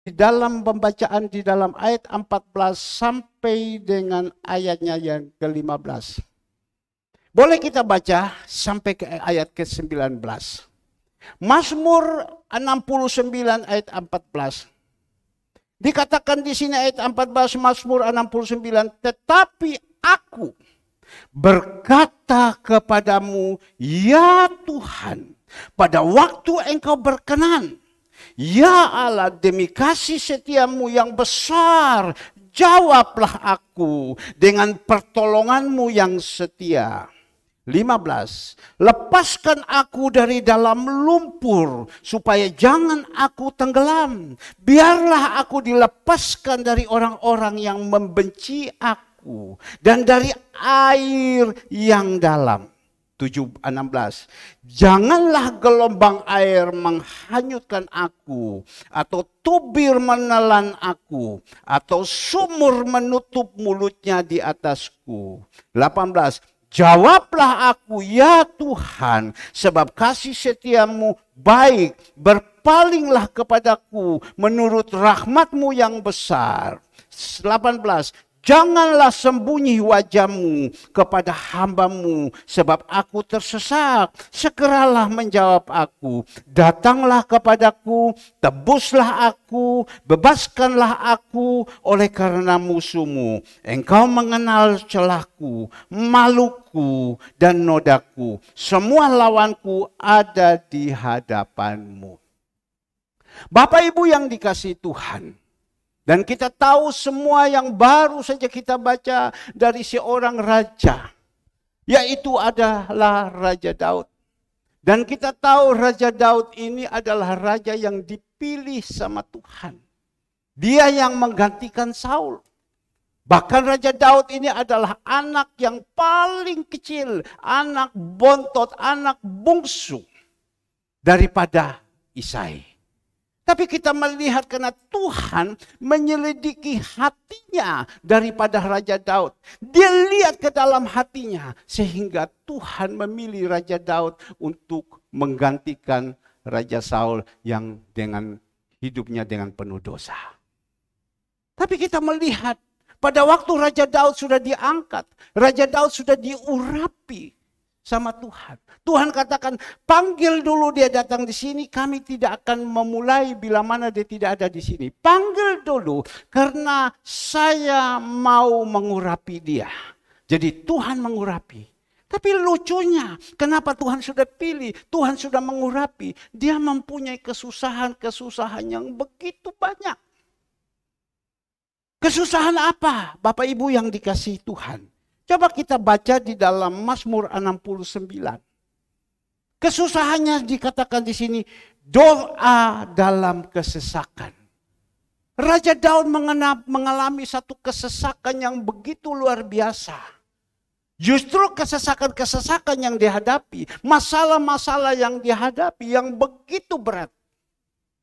di dalam pembacaan di dalam ayat 14 sampai dengan ayatnya yang ke-15. Boleh kita baca sampai ke ayat ke-19. Mazmur 69 ayat 14. Dikatakan di sini ayat 14 Mazmur 69, tetapi aku berkata kepadamu, ya Tuhan, pada waktu engkau berkenan, ya Allah, demi kasih setiamu yang besar, jawablah aku dengan pertolonganmu yang setia. 15. Lepaskan aku dari dalam lumpur, supaya jangan aku tenggelam. Biarlah aku dilepaskan dari orang-orang yang membenci aku, dan dari air yang dalam. 16. Janganlah gelombang air menghanyutkan aku, atau tubir menelan aku, atau sumur menutup mulutnya di atasku. 18. Jawablah aku, ya Tuhan, sebab kasih setiamu baik, berpalinglah kepadaku menurut rahmatmu yang besar. 18. Janganlah sembunyi wajahmu kepada hambamu, sebab aku tersesat. Segeralah menjawab aku. Datanglah kepadaku, tebuslah aku, bebaskanlah aku oleh karena musuhmu. Engkau mengenal celahku, maluku, dan nodaku. Semua lawanku ada di hadapanmu. Bapak Ibu yang dikasihi Tuhan, dan kita tahu semua yang baru saja kita baca dari seorang raja, yaitu adalah Raja Daud. Dan kita tahu Raja Daud ini adalah raja yang dipilih sama Tuhan. Dia yang menggantikan Saul. Bahkan Raja Daud ini adalah anak yang paling kecil, anak bontot, anak bungsu daripada Isai. Tapi kita melihat karena Tuhan menyelidiki hatinya daripada Raja Daud. Dia lihat ke dalam hatinya sehingga Tuhan memilih Raja Daud untuk menggantikan Raja Saul yang dengan hidupnya dengan penuh dosa. Tapi kita melihat pada waktu Raja Daud sudah diangkat, Raja Daud sudah diurapi sama Tuhan. Tuhan katakan, panggil dulu dia datang di sini, kami tidak akan memulai bila mana dia tidak ada di sini. Panggil dulu, karena saya mau mengurapi dia. Jadi Tuhan mengurapi. Tapi lucunya, kenapa Tuhan sudah pilih, Tuhan sudah mengurapi. Dia mempunyai kesusahan-kesusahan yang begitu banyak. Kesusahan apa, Bapak Ibu yang dikasihi Tuhan? Coba kita baca di dalam Mazmur 69. Kesusahannya dikatakan di sini, doa dalam kesesakan. Raja Daud mengalami satu kesesakan yang begitu luar biasa. Justru kesesakan-kesesakan yang dihadapi, masalah-masalah yang dihadapi yang begitu berat.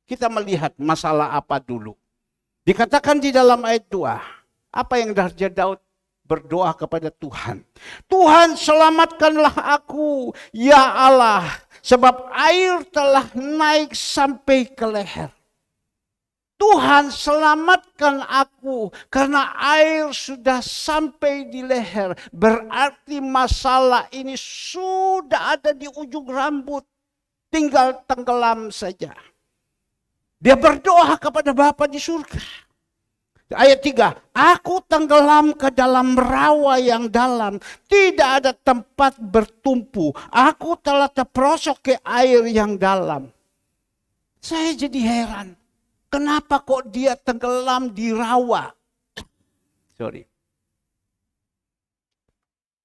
Kita melihat masalah apa dulu. Dikatakan di dalam ayat 2, apa yang Raja Daud berdoa kepada Tuhan. Tuhan, selamatkanlah aku, ya Allah, sebab air telah naik sampai ke leher. Tuhan, selamatkan aku karena air sudah sampai di leher. Berarti masalah ini sudah ada di ujung rambut, tinggal tenggelam saja. Dia berdoa kepada Bapa di surga. Ayat 3, aku tenggelam ke dalam rawa yang dalam, tidak ada tempat bertumpu. Aku telah terperosok ke air yang dalam. Saya jadi heran, kenapa kok dia tenggelam di rawa?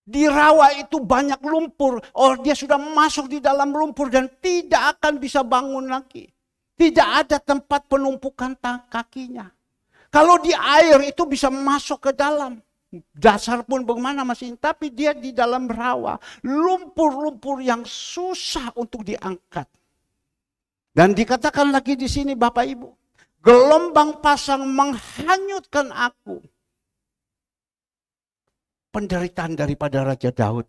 Di rawa itu banyak lumpur, dia sudah masuk di dalam lumpur dan tidak akan bisa bangun lagi. Tidak ada tempat penumpukan kakinya. Kalau di air itu bisa masuk ke dalam. Dasar pun bagaimana masih, tapi dia di dalam rawa. Lumpur-lumpur yang susah untuk diangkat. Dan dikatakan lagi di sini Bapak Ibu, gelombang pasang menghanyutkan aku. Penderitaan daripada Raja Daud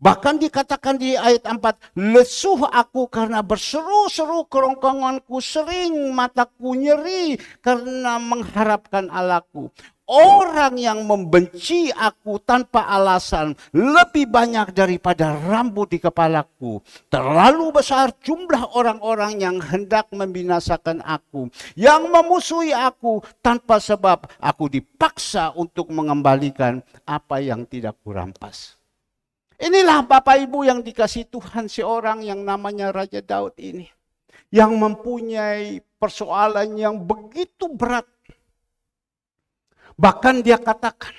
Bahkan dikatakan di ayat 4, lesuh aku karena berseru-seru, kerongkonganku sering, mataku nyeri karena mengharapkan Allahku. Orang yang membenci aku tanpa alasan lebih banyak daripada rambut di kepalaku. Terlalu besar jumlah orang-orang yang hendak membinasakan aku. Yang memusuhi aku tanpa sebab, aku dipaksa untuk mengembalikan apa yang tidak kurampas. Inilah Bapak Ibu yang dikasih Tuhan, seorang yang namanya Raja Daud ini. Yang mempunyai persoalan yang begitu berat. Bahkan dia katakan,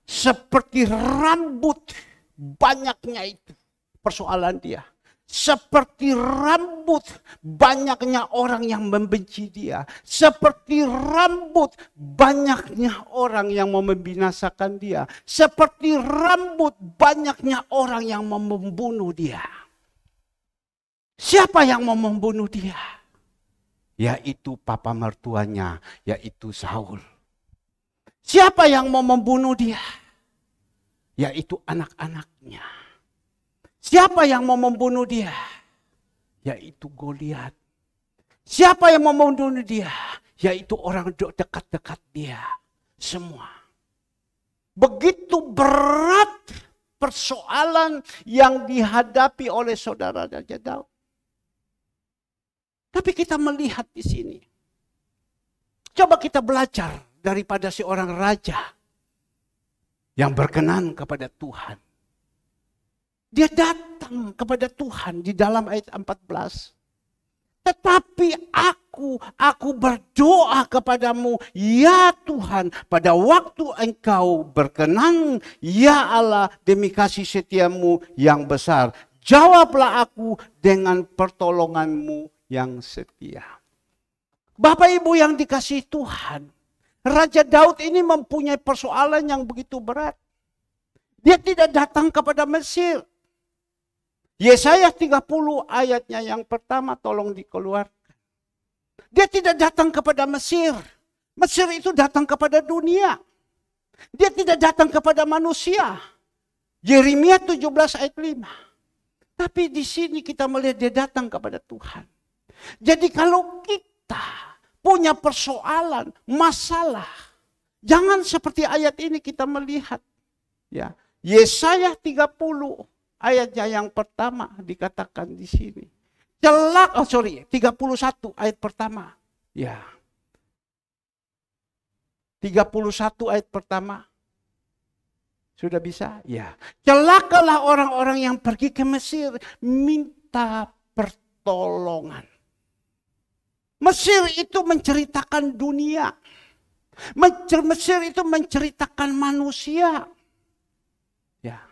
seperti rambut banyaknya itu persoalan dia. Seperti rambut banyaknya orang yang membenci dia. Seperti rambut banyaknya orang yang mau membinasakan dia. Seperti rambut banyaknya orang yang mau membunuh dia. Siapa yang mau membunuh dia? Yaitu papa mertuanya, yaitu Saul. Siapa yang mau membunuh dia? Yaitu anak-anaknya. Siapa yang mau membunuh dia? Yaitu Goliat. Siapa yang mau membunuh dia? Yaitu orang dekat-dekat dia. Semua. Begitu berat persoalan yang dihadapi oleh saudara Raja Daud. Tapi kita melihat di sini. Coba kita belajar daripada seorang raja yang berkenan kepada Tuhan. Dia datang kepada Tuhan di dalam ayat 14. Tetapi aku berdoa kepadamu, ya Tuhan, pada waktu engkau berkenan, ya Allah, demi kasih setiamu yang besar. Jawablah aku dengan pertolonganmu yang setia. Bapak Ibu yang dikasihi Tuhan, Raja Daud ini mempunyai persoalan yang begitu berat. Dia tidak datang kepada Mesir. Yesaya 30 ayatnya yang pertama tolong dikeluarkan. Dia tidak datang kepada Mesir. Mesir itu datang kepada dunia. Dia tidak datang kepada manusia. Yeremia 17 ayat 5. Tapi di sini kita melihat dia datang kepada Tuhan. Jadi kalau kita punya persoalan, masalah, jangan seperti ayat ini kita melihat. Ya, Yesaya 30 ayatnya yang pertama dikatakan di sini. 31 ayat pertama. Ya. 31 ayat pertama. Sudah bisa? Ya. Celakalah orang-orang yang pergi ke Mesir minta pertolongan. Mesir itu menceritakan dunia. Mesir itu menceritakan manusia. Ya.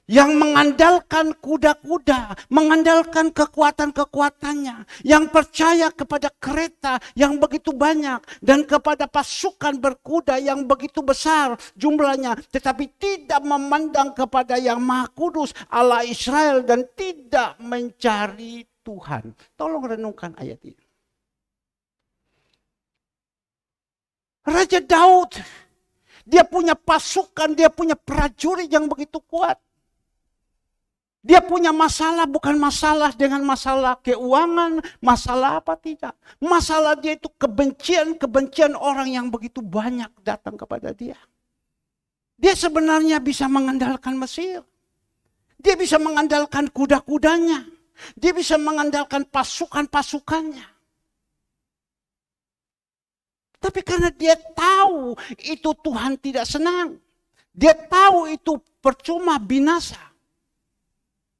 Yang mengandalkan kuda-kuda, mengandalkan kekuatan-kekuatannya, yang percaya kepada kereta yang begitu banyak dan kepada pasukan berkuda yang begitu besar jumlahnya, tetapi tidak memandang kepada yang Maha Kudus Allah Israel dan tidak mencari Tuhan. Tolong renungkan ayat ini. Raja Daud, dia punya pasukan, dia punya prajurit yang begitu kuat. Dia punya masalah, bukan masalah dengan masalah keuangan, masalah apa tidak. Masalah dia itu kebencian orang yang begitu banyak datang kepada dia. Dia sebenarnya bisa mengandalkan Mesir. Dia bisa mengandalkan kuda-kudanya. Dia bisa mengandalkan pasukan-pasukannya. Tapi karena dia tahu itu Tuhan tidak senang. Dia tahu itu percuma binasa.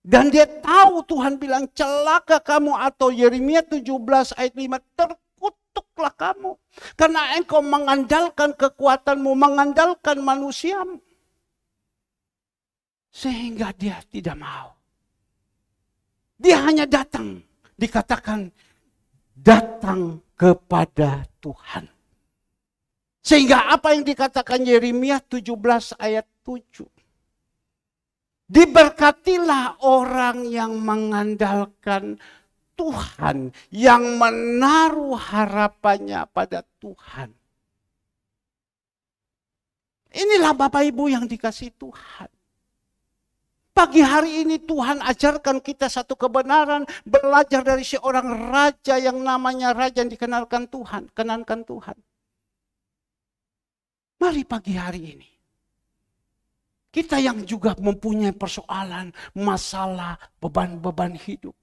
Dan dia tahu Tuhan bilang celaka kamu, atau Yeremia 17 ayat 5, terkutuklah kamu. Karena engkau mengandalkan kekuatanmu, mengandalkan manusiamu. Sehingga dia tidak mau. Dia hanya datang, dikatakan datang kepada Tuhan. Sehingga apa yang dikatakan Yeremia 17 ayat 7. Diberkatilah orang yang mengandalkan Tuhan, yang menaruh harapannya pada Tuhan. Inilah Bapak Ibu yang dikasihi Tuhan. Pagi hari ini Tuhan ajarkan kita satu kebenaran, belajar dari seorang raja yang namanya raja yang dikenalkan Tuhan, kenankan Tuhan. Mari pagi hari ini, kita yang juga mempunyai persoalan, masalah, beban-beban hidup.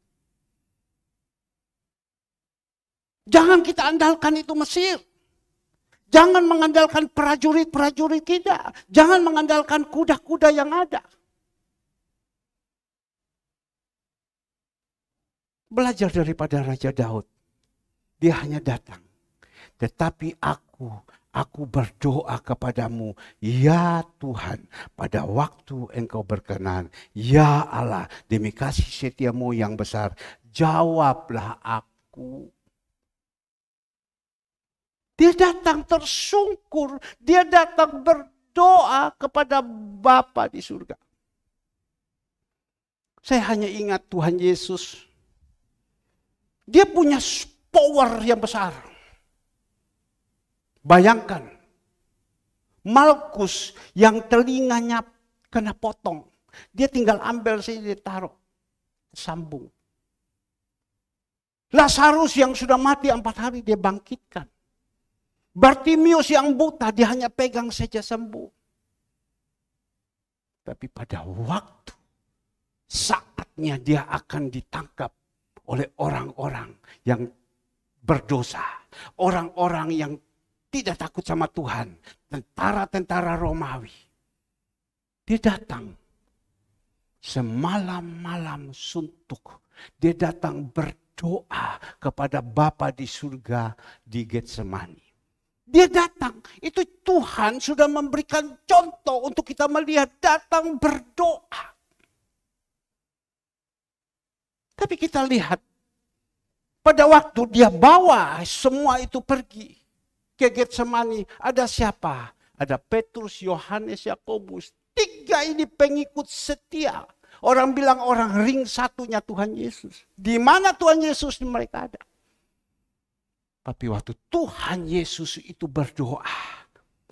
Jangan kita andalkan itu Mesir. Jangan mengandalkan prajurit-prajurit kita. Jangan mengandalkan kuda-kuda yang ada. Belajar daripada Raja Daud. Dia hanya datang. Tetapi aku berdoa kepadamu, ya Tuhan, pada waktu engkau berkenan, ya Allah, demi kasih setiamu yang besar, jawablah aku. Dia datang tersungkur, dia datang berdoa kepada Bapa di surga. Saya hanya ingat Tuhan Yesus, dia punya power yang besar. Bayangkan, Malkus yang telinganya kena potong, dia tinggal ambil saja, dia taruh, sambung. Lazarus yang sudah mati 4 hari, dia bangkitkan. Bartimius yang buta, dia hanya pegang saja sembuh. Tapi pada waktu, saatnya dia akan ditangkap oleh orang-orang yang berdosa. Orang-orang yang tidak takut sama Tuhan. Tentara-tentara Romawi. Dia datang. Semalam-malam suntuk. Dia datang berdoa kepada Bapa di surga di Getsemani. Dia datang. Itu Tuhan sudah memberikan contoh untuk kita melihat, datang berdoa. Tapi kita lihat, pada waktu dia bawa semua itu pergi ke Getsemani, ada siapa? Ada Petrus, Yohanes, Yakobus. 3 ini pengikut setia. Orang bilang orang ring satunya Tuhan Yesus. Di mana Tuhan Yesus mereka ada. Tapi waktu Tuhan Yesus itu berdoa,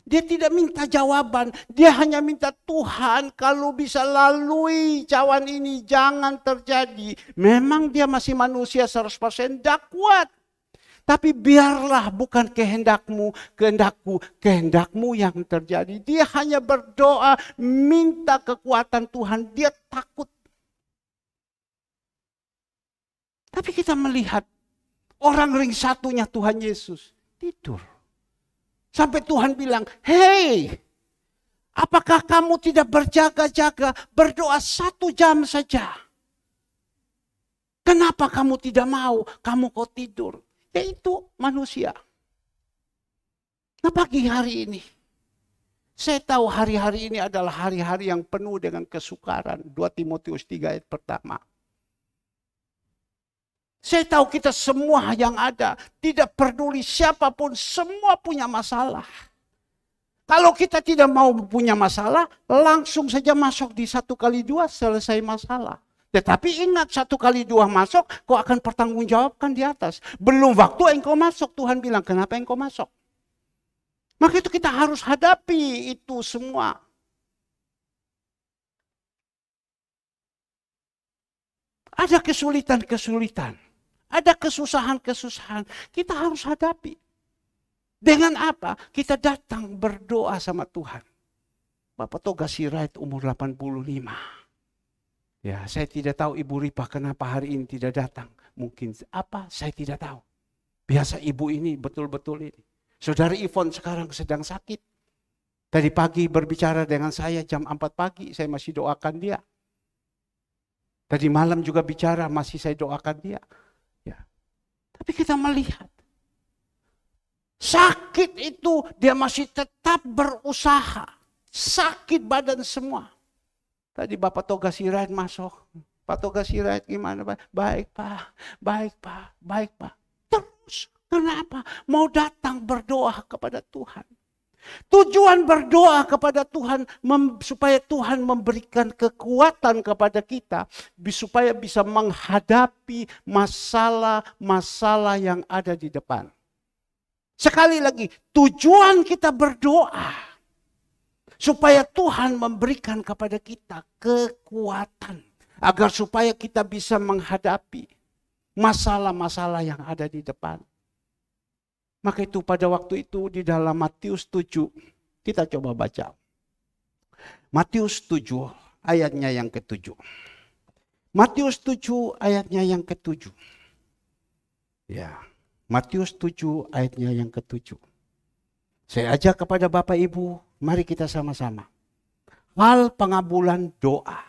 dia tidak minta jawaban. Dia hanya minta, Tuhan kalau bisa lalui cawan ini jangan terjadi. Memang dia masih manusia 100% tidak kuat. Tapi biarlah bukan kehendakmu, kehendakku, kehendakmu yang terjadi. Dia hanya berdoa, minta kekuatan Tuhan. Dia takut. Tapi kita melihat orang ring satunya Tuhan Yesus tidur. Sampai Tuhan bilang, hei, apakah kamu tidak berjaga-jaga, berdoa 1 jam saja? Kenapa kamu tidak mau? Kamu kok tidur? Yaitu manusia. Nah pagi hari ini, saya tahu hari-hari ini adalah hari-hari yang penuh dengan kesukaran. 2 Timotius 3 ayat pertama. Saya tahu kita semua yang ada, tidak peduli siapapun, semua punya masalah. Kalau kita tidak mau punya masalah, langsung saja masuk di 1x2 selesai masalah. Tetapi ingat, 1x2 masuk, kau akan pertanggungjawabkan di atas. Belum waktu engkau masuk, Tuhan bilang, kenapa engkau masuk? Maka itu kita harus hadapi itu semua. Ada kesulitan-kesulitan. Ada kesusahan-kesusahan. Kita harus hadapi. Dengan apa? Kita datang berdoa sama Tuhan. Bapak Toga Sirait umur 85. Ya, saya tidak tahu Ibu Ripa kenapa hari ini tidak datang. Mungkin apa? Saya tidak tahu. Biasa ibu ini betul-betul ini. Saudari Ivon sekarang sedang sakit. Tadi pagi berbicara dengan saya jam 4 pagi. Saya masih doakan dia. Tadi malam juga bicara, masih saya doakan dia. Ya. Tapi kita melihat. Sakit itu dia masih tetap berusaha. Sakit badan semua. Tadi Bapak Toga Sirait masuk. Pak Toga Sirait gimana Pak? Baik Pak, baik Pak, baik Pak. Terus kenapa? Mau datang berdoa kepada Tuhan. Tujuan berdoa kepada Tuhan supaya Tuhan memberikan kekuatan kepada kita supaya bisa menghadapi masalah-masalah yang ada di depan. Sekali lagi, tujuan kita berdoa Supaya Tuhan memberikan kepada kita kekuatan. Agar supaya kita bisa menghadapi masalah-masalah yang ada di depan. Maka itu pada waktu itu di dalam Matius 7, kita coba baca. Matius 7 ayatnya yang ke-7. Matius 7 ayatnya yang ke-7. Ya, Matius 7 ayatnya yang ke-7. Saya ajak kepada Bapak Ibu, mari kita sama-sama. Hal pengabulan doa.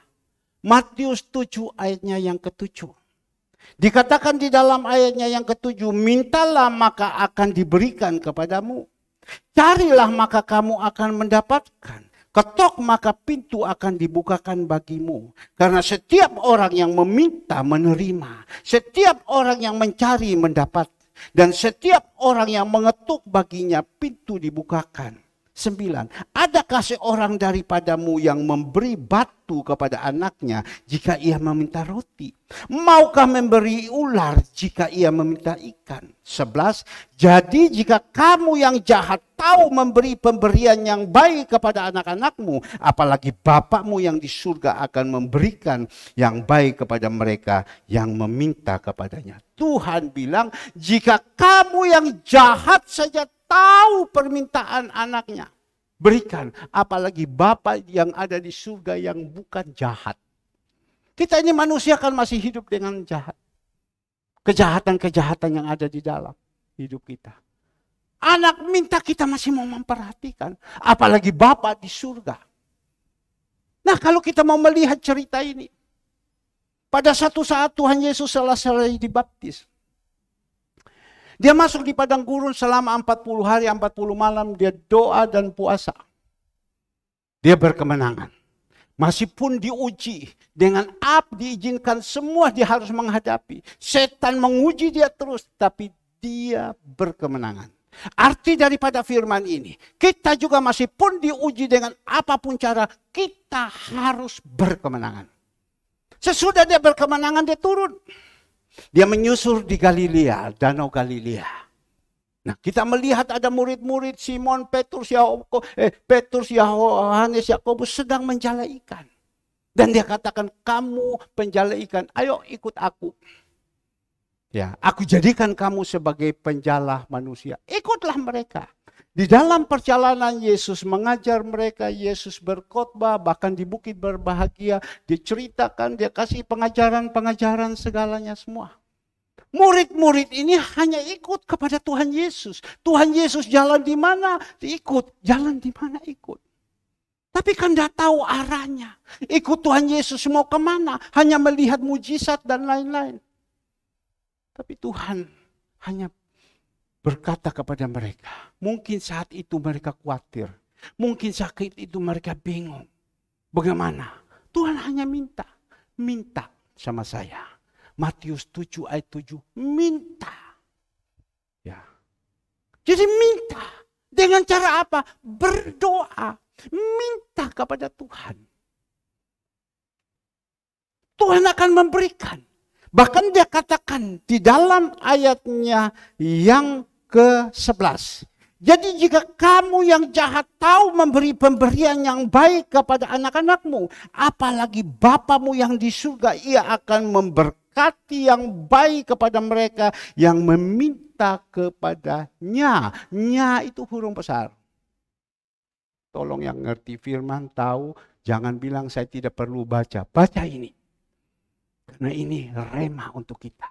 Matius 7 ayatnya yang ke-7. Dikatakan di dalam ayatnya yang ke-7, mintalah maka akan diberikan kepadamu. Carilah maka kamu akan mendapatkan. Ketok maka pintu akan dibukakan bagimu. Karena setiap orang yang meminta menerima. Setiap orang yang mencari mendapat. Dan setiap orang yang mengetuk baginya pintu dibukakan. 9. Adakah seorang daripadamu yang memberi batu kepada anaknya jika ia meminta roti? Maukah memberi ular jika ia meminta ikan? 11. Jadi jika kamu yang jahat tahu memberi pemberian yang baik kepada anak-anakmu, apalagi Bapakmu yang di surga akan memberikan yang baik kepada mereka yang meminta kepadanya. Tuhan bilang, jika kamu yang jahat saja tahu permintaan anaknya, berikan. Apalagi Bapa yang ada di surga yang bukan jahat. Kita ini manusia kan masih hidup dengan jahat. Kejahatan-kejahatan yang ada di dalam hidup kita. Anak minta kita masih mau memperhatikan. Apalagi Bapa di surga. Nah, kalau kita mau melihat cerita ini. Pada satu saat Tuhan Yesus selesai dibaptis. Dia masuk di padang gurun selama 40 hari, 40 malam. Dia doa dan puasa. Dia berkemenangan. Masih pun diuji. Dengan api diizinkan semua dia harus menghadapi. Setan menguji dia terus. Tapi dia berkemenangan. Arti daripada firman ini. Kita juga masih pun diuji dengan apapun cara. Kita harus berkemenangan. Sesudah dia berkemenangan dia turun. Dia menyusur di Galilea, Danau Galilea. Nah, kita melihat ada murid-murid Simon, Petrus, Yohanes, Yakobus sedang menjala ikan. Dan dia katakan, kamu penjala ikan, ayo ikut aku. Ya, aku jadikan kamu sebagai penjala manusia. Ikutlah mereka. Di dalam perjalanan Yesus mengajar mereka, Yesus berkhotbah, bahkan di bukit berbahagia, diceritakan, dia kasih pengajaran-pengajaran segalanya semua. Murid-murid ini hanya ikut kepada Tuhan Yesus. Tuhan Yesus jalan di mana, ikut. Jalan di mana, ikut. Tapi kan tidak tahu arahnya. Ikut Tuhan Yesus mau kemana, hanya melihat mujizat dan lain-lain. Tapi Tuhan hanya berkata kepada mereka, mungkin saat itu mereka khawatir, mungkin saat itu mereka bingung. Bagaimana? Tuhan hanya minta sama saya. Matius 7 ayat 7, minta. Ya. Jadi minta. Dengan cara apa? Berdoa. Minta kepada Tuhan. Tuhan akan memberikan. Bahkan dia katakan di dalam ayatnya yang ke-11. Jadi jika kamu yang jahat tahu memberi pemberian yang baik kepada anak-anakmu, apalagi Bapamu yang di surga, ia akan memberkati yang baik kepada mereka yang meminta kepadanya. Nya itu huruf besar. Tolong yang ngerti firman tahu, jangan bilang saya tidak perlu baca. Baca ini. Karena ini rema untuk kita.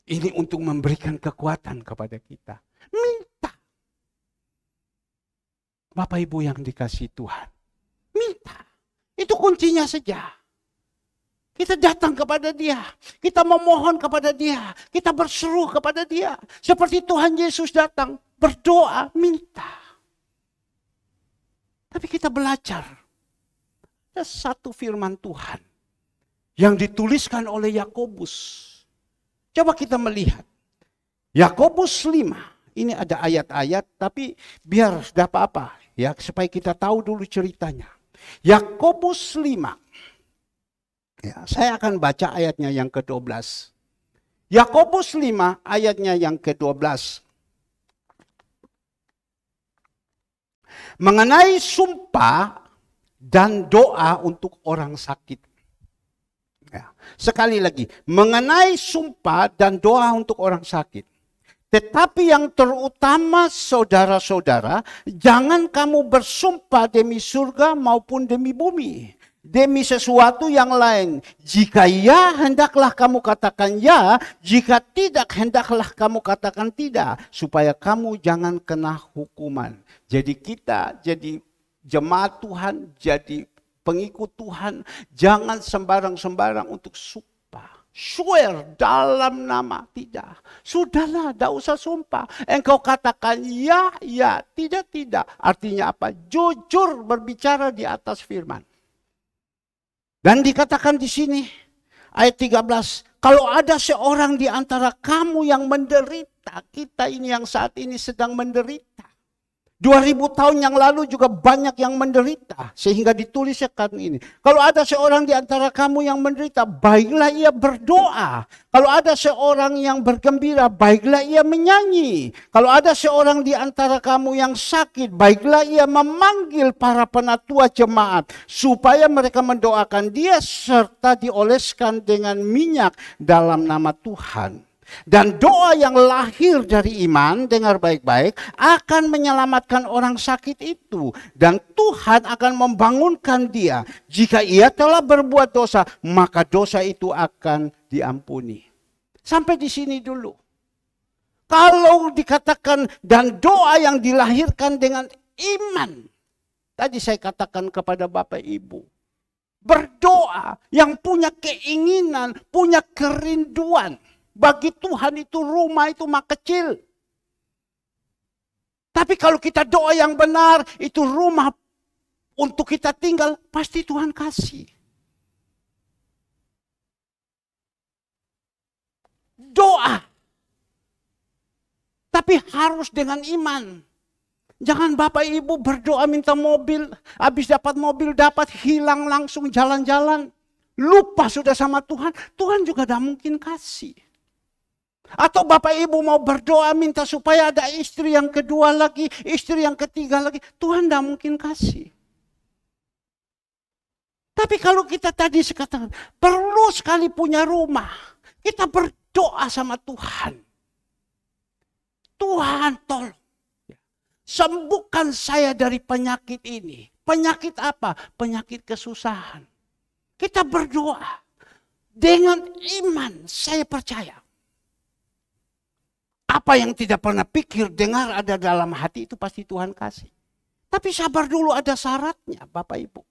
Ini untuk memberikan kekuatan kepada kita. Minta. Bapak Ibu yang dikasihi Tuhan. Minta. Itu kuncinya saja. Kita datang kepada dia. Kita memohon kepada dia. Kita berseru kepada dia. Seperti Tuhan Yesus datang. Berdoa, minta. Tapi kita belajar. Ada satu firman Tuhan. Yang dituliskan oleh Yakobus. Coba kita melihat. Yakobus 5. Ini ada ayat-ayat tapi biar dapat apa. Ya, supaya kita tahu dulu ceritanya. Yakobus 5. Ya, saya akan baca ayatnya yang ke-12. Yakobus 5 ayatnya yang ke-12. Mengenai sumpah dan doa untuk orang sakit. Ya. Sekali lagi, mengenai sumpah dan doa untuk orang sakit. Tetapi yang terutama saudara-saudara, jangan kamu bersumpah demi surga maupun demi bumi, demi sesuatu yang lain. Jika ya, hendaklah kamu katakan ya, jika tidak, hendaklah kamu katakan tidak, supaya kamu jangan kena hukuman. Jadi kita jadi jemaat Tuhan, jadi pengikut Tuhan, jangan sembarang-sembarang untuk sumpah. Swear dalam nama, tidak. Sudahlah, tidak usah sumpah. Engkau katakan ya, ya, tidak, tidak. Artinya apa? Jujur berbicara di atas firman. Dan dikatakan di sini, ayat 13, kalau ada seorang di antara kamu yang menderita, kita ini yang saat ini sedang menderita. 2000 tahun yang lalu juga banyak yang menderita, sehingga dituliskan ini. Kalau ada seorang di antara kamu yang menderita, baiklah ia berdoa. Kalau ada seorang yang bergembira, baiklah ia menyanyi. Kalau ada seorang di antara kamu yang sakit, baiklah ia memanggil para penatua jemaat, supaya mereka mendoakan dia serta dioleskan dengan minyak dalam nama Tuhan. Dan doa yang lahir dari iman, dengar baik-baik, akan menyelamatkan orang sakit itu. Dan Tuhan akan membangunkan dia. Jika ia telah berbuat dosa, maka dosa itu akan diampuni. Sampai di sini dulu. Kalau dikatakan dan doa yang dilahirkan dengan iman. Tadi saya katakan kepada Bapak Ibu. Berdoa yang punya keinginan, punya kerinduan. Bagi Tuhan itu rumah itu mah kecil. Tapi kalau kita doa yang benar, itu rumah untuk kita tinggal, pasti Tuhan kasih. Doa. Tapi harus dengan iman. Jangan Bapak Ibu berdoa minta mobil, habis dapat mobil dapat hilang langsung jalan-jalan. Lupa sudah sama Tuhan, Tuhan juga tidak mungkin kasih. Atau Bapak Ibu mau berdoa minta supaya ada istri yang kedua lagi, istri yang ketiga lagi. Tuhan tidak mungkin kasih. Tapi kalau kita tadi sekatakan, perlu sekali punya rumah. Kita berdoa sama Tuhan. Tuhan tolong. Sembuhkan saya dari penyakit ini. Penyakit apa? Penyakit kesusahan. Kita berdoa. Dengan iman saya percaya. Apa yang tidak pernah pikir, dengar ada dalam hati itu pasti Tuhan kasih. Tapi sabar dulu, ada syaratnya Bapak Ibu.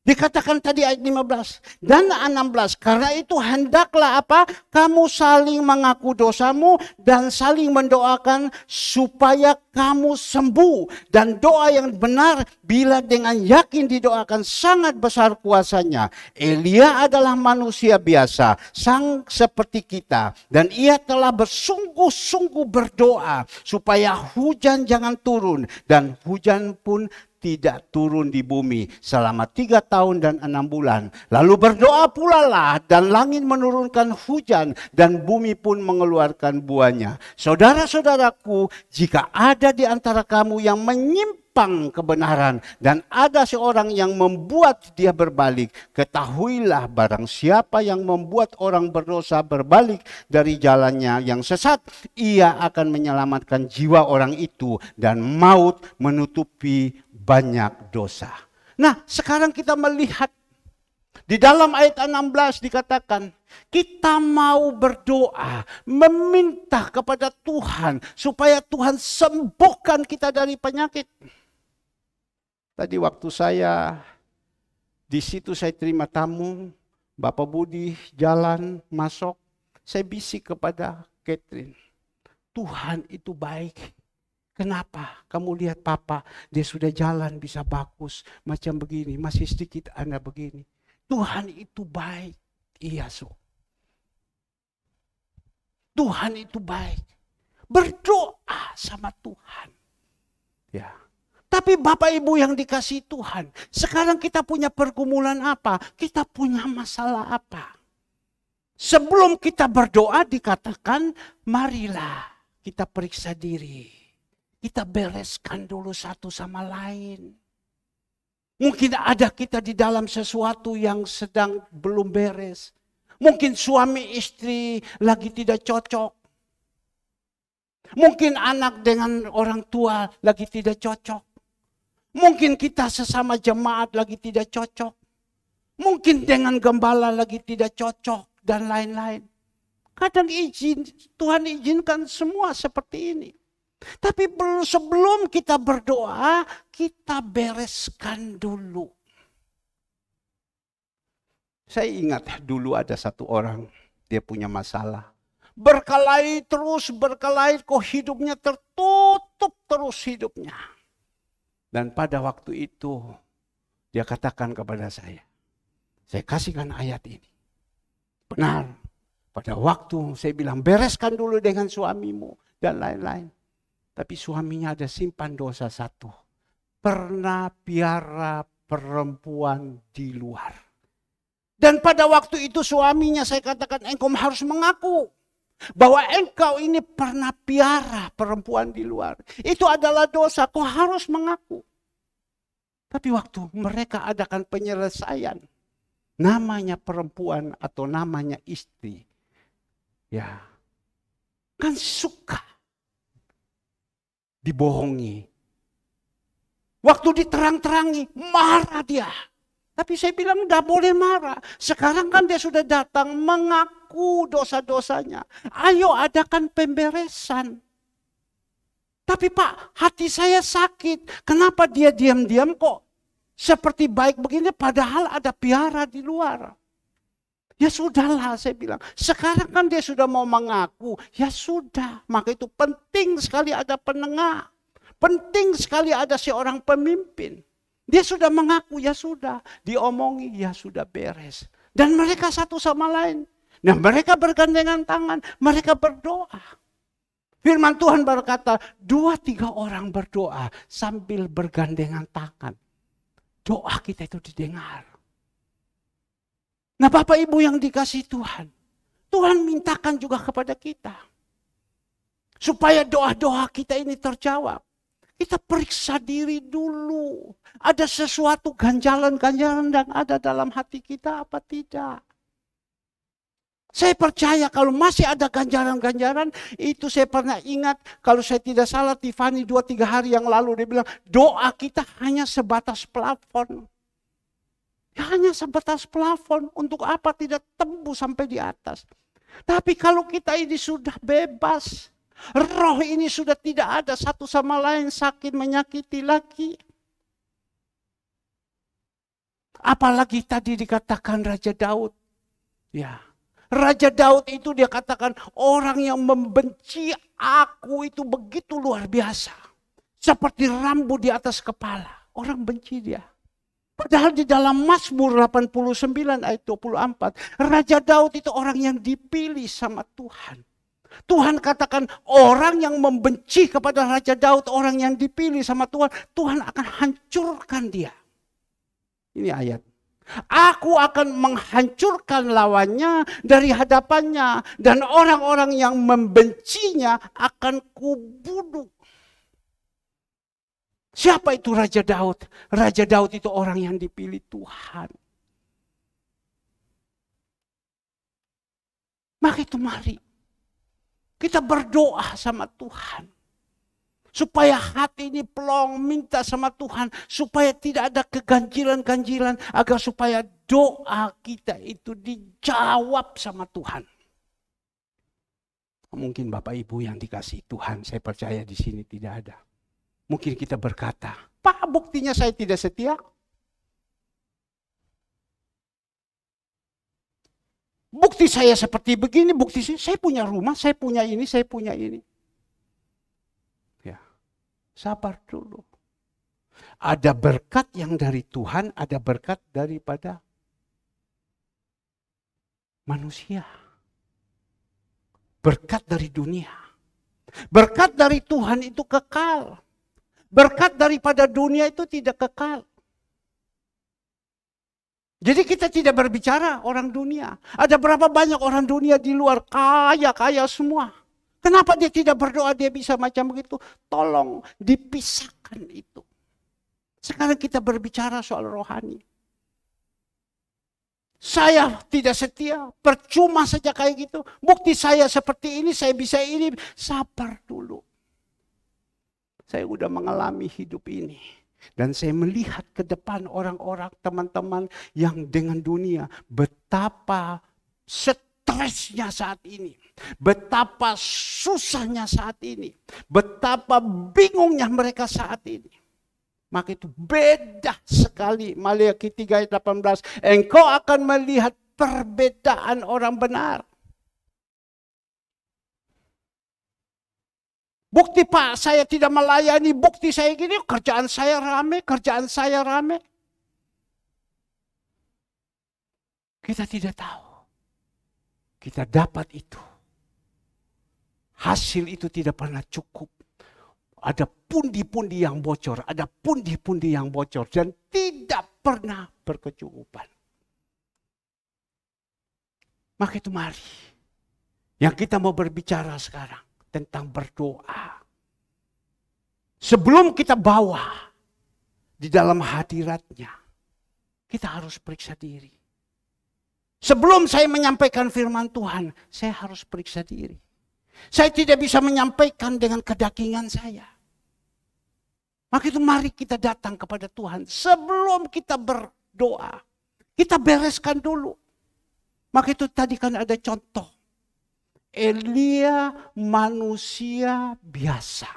Dikatakan tadi ayat 15 dan 16. Karena itu hendaklah apa? Kamu saling mengaku dosamu dan saling mendoakan supaya kamu sembuh. Dan doa yang benar bila dengan yakin didoakan sangat besar kuasanya. Elia adalah manusia biasa, sang seperti kita. Dan ia telah bersungguh-sungguh berdoa supaya hujan jangan turun. Dan hujan pun tidak turun di bumi selama 3 tahun dan 6 bulan. Lalu berdoa pula lah dan langit menurunkan hujan dan bumi pun mengeluarkan buahnya. Saudara-saudaraku, jika ada di antara kamu yang menyimpang kebenaran dan ada seorang yang membuat dia berbalik, ketahuilah barang siapa yang membuat orang berdosa berbalik dari jalannya yang sesat, ia akan menyelamatkan jiwa orang itu dan maut menutupi banyak dosa. Nah, sekarang kita melihat di dalam ayat 16 dikatakan, kita mau berdoa, meminta kepada Tuhan supaya Tuhan sembuhkan kita dari penyakit. Tadi waktu saya di situ saya terima tamu, Bapak Budi jalan masuk, saya bisik kepada Catherine, Tuhan itu baik. Kenapa? Kamu lihat Papa, dia sudah jalan bisa bagus, macam begini, masih sedikit Anda begini. Tuhan itu baik. Iya, so. Tuhan itu baik. Berdoa sama Tuhan. Ya. Tapi Bapak Ibu yang dikasih Tuhan, sekarang kita punya pergumulan apa? Kita punya masalah apa? Sebelum kita berdoa dikatakan, marilah kita periksa diri. kita bereskan dulu satu sama lain. Mungkin ada kita di dalam sesuatu yang sedang belum beres. Mungkin suami istri lagi tidak cocok. Mungkin anak dengan orang tua lagi tidak cocok. Mungkin kita sesama jemaat lagi tidak cocok. Mungkin dengan gembala lagi tidak cocok dan lain-lain. Kadang Tuhan izinkan semua seperti ini. Tapi sebelum kita berdoa, kita bereskan dulu. Saya ingat dulu ada satu orang, dia punya masalah. Berkelahi terus, kok hidupnya tertutup terus hidupnya. Dan pada waktu itu, dia katakan kepada saya kasihkan ayat ini. Benar, pada waktu saya bilang bereskan dulu dengan suamimu dan lain-lain. Tapi suaminya ada simpan dosa satu. Pernah piara perempuan di luar. Dan pada waktu itu suaminya saya katakan engkau harus mengaku. Bahwa engkau ini pernah piara perempuan di luar. Itu adalah dosa, kau harus mengaku. Tapi waktu mereka adakan penyelesaian. Namanya perempuan atau namanya istri. Ya, kan suka dibohongi. Waktu diterang-terangi, marah dia. Tapi saya bilang tidak boleh marah. Sekarang kan dia sudah datang mengaku dosa-dosanya. Ayo adakan pemberesan. Tapi Pak, hati saya sakit. Kenapa dia diam-diam kok seperti baik begini padahal ada piara di luar. Ya sudahlah saya bilang. Sekarang kan dia sudah mau mengaku. Ya sudah. Maka itu penting sekali ada penengah. Penting sekali ada seorang pemimpin. Dia sudah mengaku. Ya sudah. Diomongi. Ya sudah beres. Dan mereka satu sama lain. Nah mereka bergandengan tangan. Mereka berdoa. Firman Tuhan berkata 2-3 orang berdoa sambil bergandengan tangan. Doa kita itu didengar. Nah Bapak Ibu yang dikasihi Tuhan. Tuhan mintakan juga kepada kita. Supaya doa-doa kita ini terjawab. Kita periksa diri dulu. Ada sesuatu ganjalan-ganjalan yang ada dalam hati kita apa tidak. Saya percaya kalau masih ada ganjaran-ganjaran. Itu saya pernah ingat. Kalau saya tidak salah Tiffany 2-3 hari yang lalu. Dia bilang doa kita hanya sebatas plafon. Ya, hanya sebatas plafon. Untuk apa tidak tembus sampai di atas. Tapi kalau kita ini sudah bebas. Roh ini sudah tidak ada satu sama lain sakit menyakiti lagi. Apalagi tadi dikatakan Raja Daud. Ya, Raja Daud itu dia katakan orang yang membenci aku itu begitu luar biasa. Seperti rambut di atas kepala. Orang benci dia. Padahal di dalam Mazmur 89 ayat 24. Raja Daud itu orang yang dipilih sama Tuhan. Tuhan katakan orang yang membenci kepada Raja Daud. Orang yang dipilih sama Tuhan. Tuhan akan hancurkan dia. Ini ayat. Aku akan menghancurkan lawannya dari hadapannya. Dan orang-orang yang membencinya akan kubunuh. Siapa itu Raja Daud? Raja Daud itu orang yang dipilih Tuhan. Maka itu mari kita berdoa sama Tuhan. Supaya hati ini plong minta sama Tuhan. Supaya tidak ada keganjilan-ganjilan. Agar supaya doa kita itu dijawab sama Tuhan. Mungkin Bapak Ibu yang dikasihi Tuhan. Saya percaya di sini tidak ada. Mungkin kita berkata, Pak buktinya saya tidak setia. Bukti saya seperti begini, bukti saya punya rumah, saya punya ini, saya punya ini. Ya, sabar dulu. Ada berkat yang dari Tuhan, ada berkat daripada manusia. Berkat dari dunia. Berkat dari Tuhan itu kekal. Berkat daripada dunia itu tidak kekal. Jadi kita tidak berbicara orang dunia. Ada berapa banyak orang dunia di luar kaya-kaya semua. Kenapa dia tidak berdoa, dia bisa macam begitu? Tolong dipisahkan itu. Sekarang kita berbicara soal rohani. Saya tidak setia, percuma saja kayak gitu. Bukti saya seperti ini, saya bisa ini. Sabar dulu. Saya udah mengalami hidup ini. Dan saya melihat ke depan orang-orang, teman-teman yang dengan dunia. Betapa stresnya saat ini. Betapa susahnya saat ini. Betapa bingungnya mereka saat ini. Maka itu beda sekali. Maliaki 3 ayat 18. Engkau akan melihat perbedaan orang benar. Bukti Pak, saya tidak melayani. Bukti saya gini, kerjaan saya rame, kerjaan saya rame. Kita tidak tahu. Kita dapat itu. Hasil itu tidak pernah cukup. Ada pundi-pundi yang bocor, ada pundi-pundi yang bocor dan tidak pernah berkecukupan. Maka itu mari, yang kita mau berbicara sekarang tentang berdoa. Sebelum kita bawa di dalam hadiratnya, kita harus periksa diri. Sebelum saya menyampaikan firman Tuhan, saya harus periksa diri. Saya tidak bisa menyampaikan dengan kedagingan saya. Maka itu mari kita datang kepada Tuhan. Sebelum kita berdoa, kita bereskan dulu. Maka itu tadi kan ada contoh. Elia manusia biasa.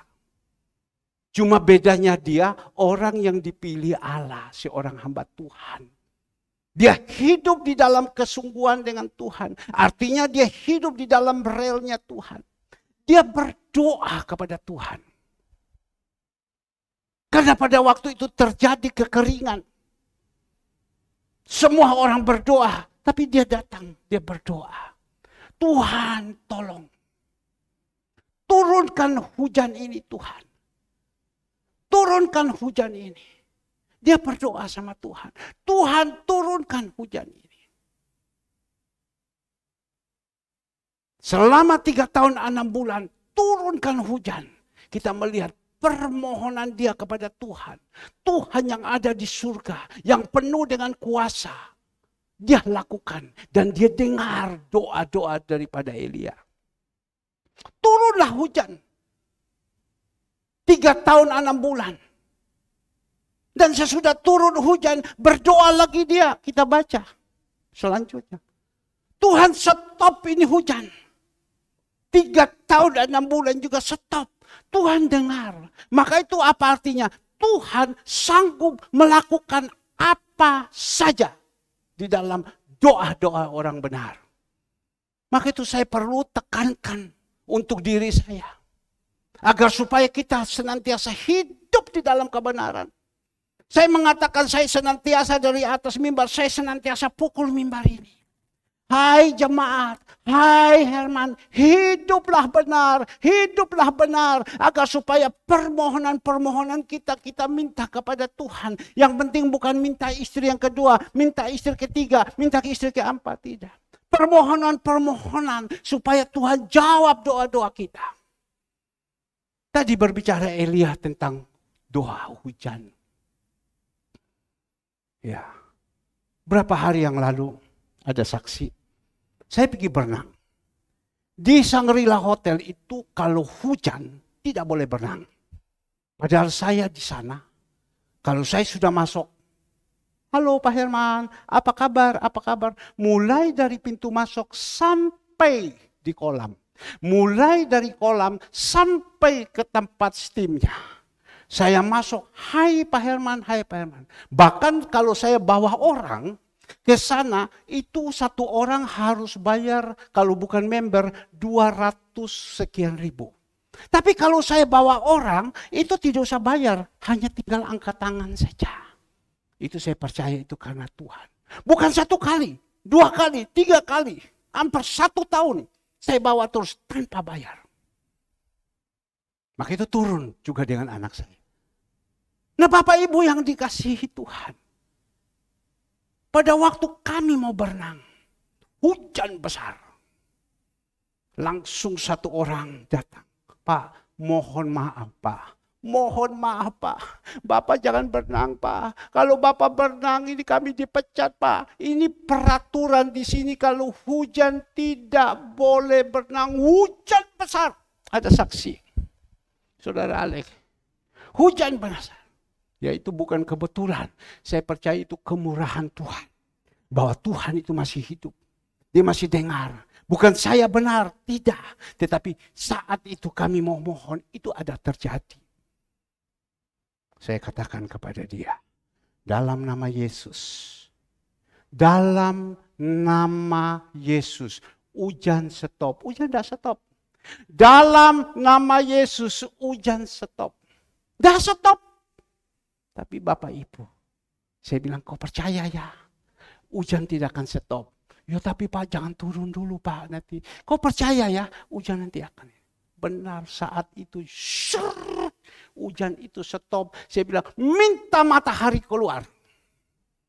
Cuma bedanya dia orang yang dipilih Allah, seorang hamba Tuhan. Dia hidup di dalam kesungguhan dengan Tuhan. Artinya dia hidup di dalam relnya Tuhan. Dia berdoa kepada Tuhan. Karena pada waktu itu terjadi kekeringan. Semua orang berdoa. Tapi dia datang, dia berdoa. Tuhan tolong. Turunkan hujan ini Tuhan. Turunkan hujan ini. Dia berdoa sama Tuhan. Tuhan turunkan hujan ini. Selama 3 tahun 6 bulan turunkan hujan. Kita melihat permohonan dia kepada Tuhan. Tuhan yang ada di surga. Yang penuh dengan kuasa. Dia lakukan. Dan dia dengar doa-doa daripada Elia. Turunlah hujan. 3 tahun 6 bulan. Dan sesudah turun hujan, berdoa lagi dia. Kita baca selanjutnya. Tuhan stop ini hujan. 3 tahun dan 6 bulan juga stop. Tuhan dengar. Maka itu apa artinya? Tuhan sanggup melakukan apa saja di dalam doa-doa orang benar. Maka itu saya perlu tekankan untuk diri saya. Agar supaya kita senantiasa hidup di dalam kebenaran. Saya mengatakan saya senantiasa dari atas mimbar, saya senantiasa pukul mimbar ini. Hai jemaat, hai Herman, hiduplah benar, agar supaya permohonan-permohonan kita minta kepada Tuhan. Yang penting bukan minta istri yang kedua, minta istri ketiga, minta istri keempat, tidak. Permohonan-permohonan supaya Tuhan jawab doa-doa kita. Tadi berbicara Elia tentang doa hujan. Ya, berapa hari yang lalu ada saksi. Saya pergi berenang. Di Shangri-La Hotel itu kalau hujan tidak boleh berenang. Padahal saya di sana, kalau saya sudah masuk, halo Pak Herman, apa kabar? Apa kabar? Mulai dari pintu masuk sampai di kolam. Mulai dari kolam sampai ke tempat steamnya. Saya masuk, hai Pak Herman, hai Pak Herman. Bahkan kalau saya bawa orang ke sana, itu 1 orang harus bayar, kalau bukan member, 200 sekian ribu. Tapi kalau saya bawa orang, itu tidak usah bayar, hanya tinggal angkat tangan saja. Itu saya percaya itu karena Tuhan. Bukan 1 kali, 2 kali, 3 kali, hampir 1 tahun. Saya bawa terus tanpa bayar. Maka itu turun juga dengan anak saya. Nah Bapak Ibu yang dikasihi Tuhan. Pada waktu kami mau berenang, hujan besar. Langsung satu orang datang. Pak, mohon maaf Pak. Mohon maaf Pak. Bapak jangan berenang Pak. Kalau Bapak berenang ini kami dipecat Pak. Ini peraturan di sini kalau hujan tidak boleh berenang. Hujan besar. Ada saksi. Saudara Alex. Hujan besar. Ya itu bukan kebetulan. Saya percaya itu kemurahan Tuhan. Bahwa Tuhan itu masih hidup. Dia masih dengar. Bukan saya benar, tidak. Tetapi saat itu kami mau mohon, itu ada terjadi. Saya katakan kepada dia, dalam nama Yesus. Dalam nama Yesus. Hujan stop. Hujan tidak stop. Dalam nama Yesus, hujan stop. Tidak stop. Tapi Bapak Ibu, saya bilang, kau percaya ya? Hujan tidak akan stop. Ya tapi Pak jangan turun dulu Pak nanti. Kau percaya ya hujan nanti akan. Benar saat itu hujan itu stop. Saya bilang minta matahari keluar.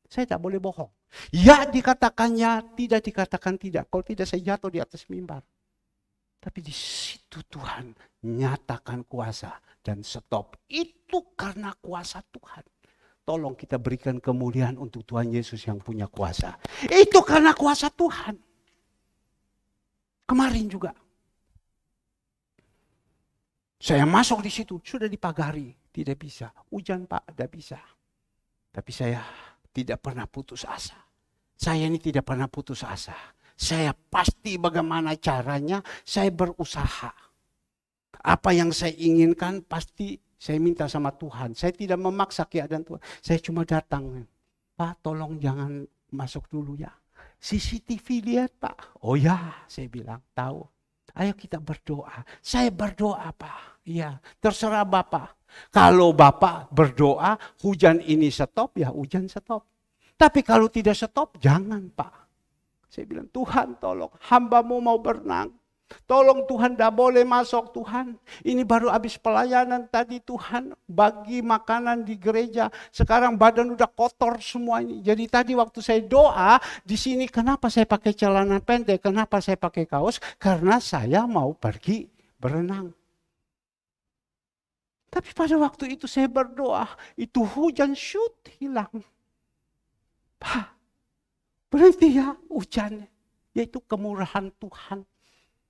Saya tidak boleh bohong. Ya dikatakannya, tidak dikatakan tidak. Kalau tidak saya jatuh di atas mimbar. Tapi di situ Tuhan nyatakan kuasa dan stop. Itu karena kuasa Tuhan. Tolong kita berikan kemuliaan untuk Tuhan Yesus yang punya kuasa. Itu karena kuasa Tuhan. Kemarin juga. Saya masuk di situ, sudah dipagari. Tidak bisa. Hujan Pak, tidak bisa. Tapi saya tidak pernah putus asa. Saya ini tidak pernah putus asa. Saya pasti bagaimana caranya, saya berusaha. Apa yang saya inginkan pasti saya minta sama Tuhan. Saya tidak memaksa keadaan Tuhan. Saya cuma datang. Pak tolong jangan masuk dulu ya. CCTV lihat Pak. Oh ya saya bilang tahu. Ayo kita berdoa. Saya berdoa Pak. Iya terserah Bapak. Kalau Bapak berdoa hujan ini stop ya hujan stop. Tapi kalau tidak stop jangan Pak. Saya bilang Tuhan tolong hamba-Mu mau berenang. Tolong Tuhan, tidak boleh masuk Tuhan. Ini baru habis pelayanan tadi Tuhan. Bagi makanan di gereja. Sekarang badan udah kotor semua ini. Jadi tadi waktu saya doa. Di sini kenapa saya pakai celana pendek? Kenapa saya pakai kaos? Karena saya mau pergi berenang. Tapi pada waktu itu saya berdoa. Itu hujan hilang. Pak, berhenti ya hujannya. Yaitu kemurahan Tuhan.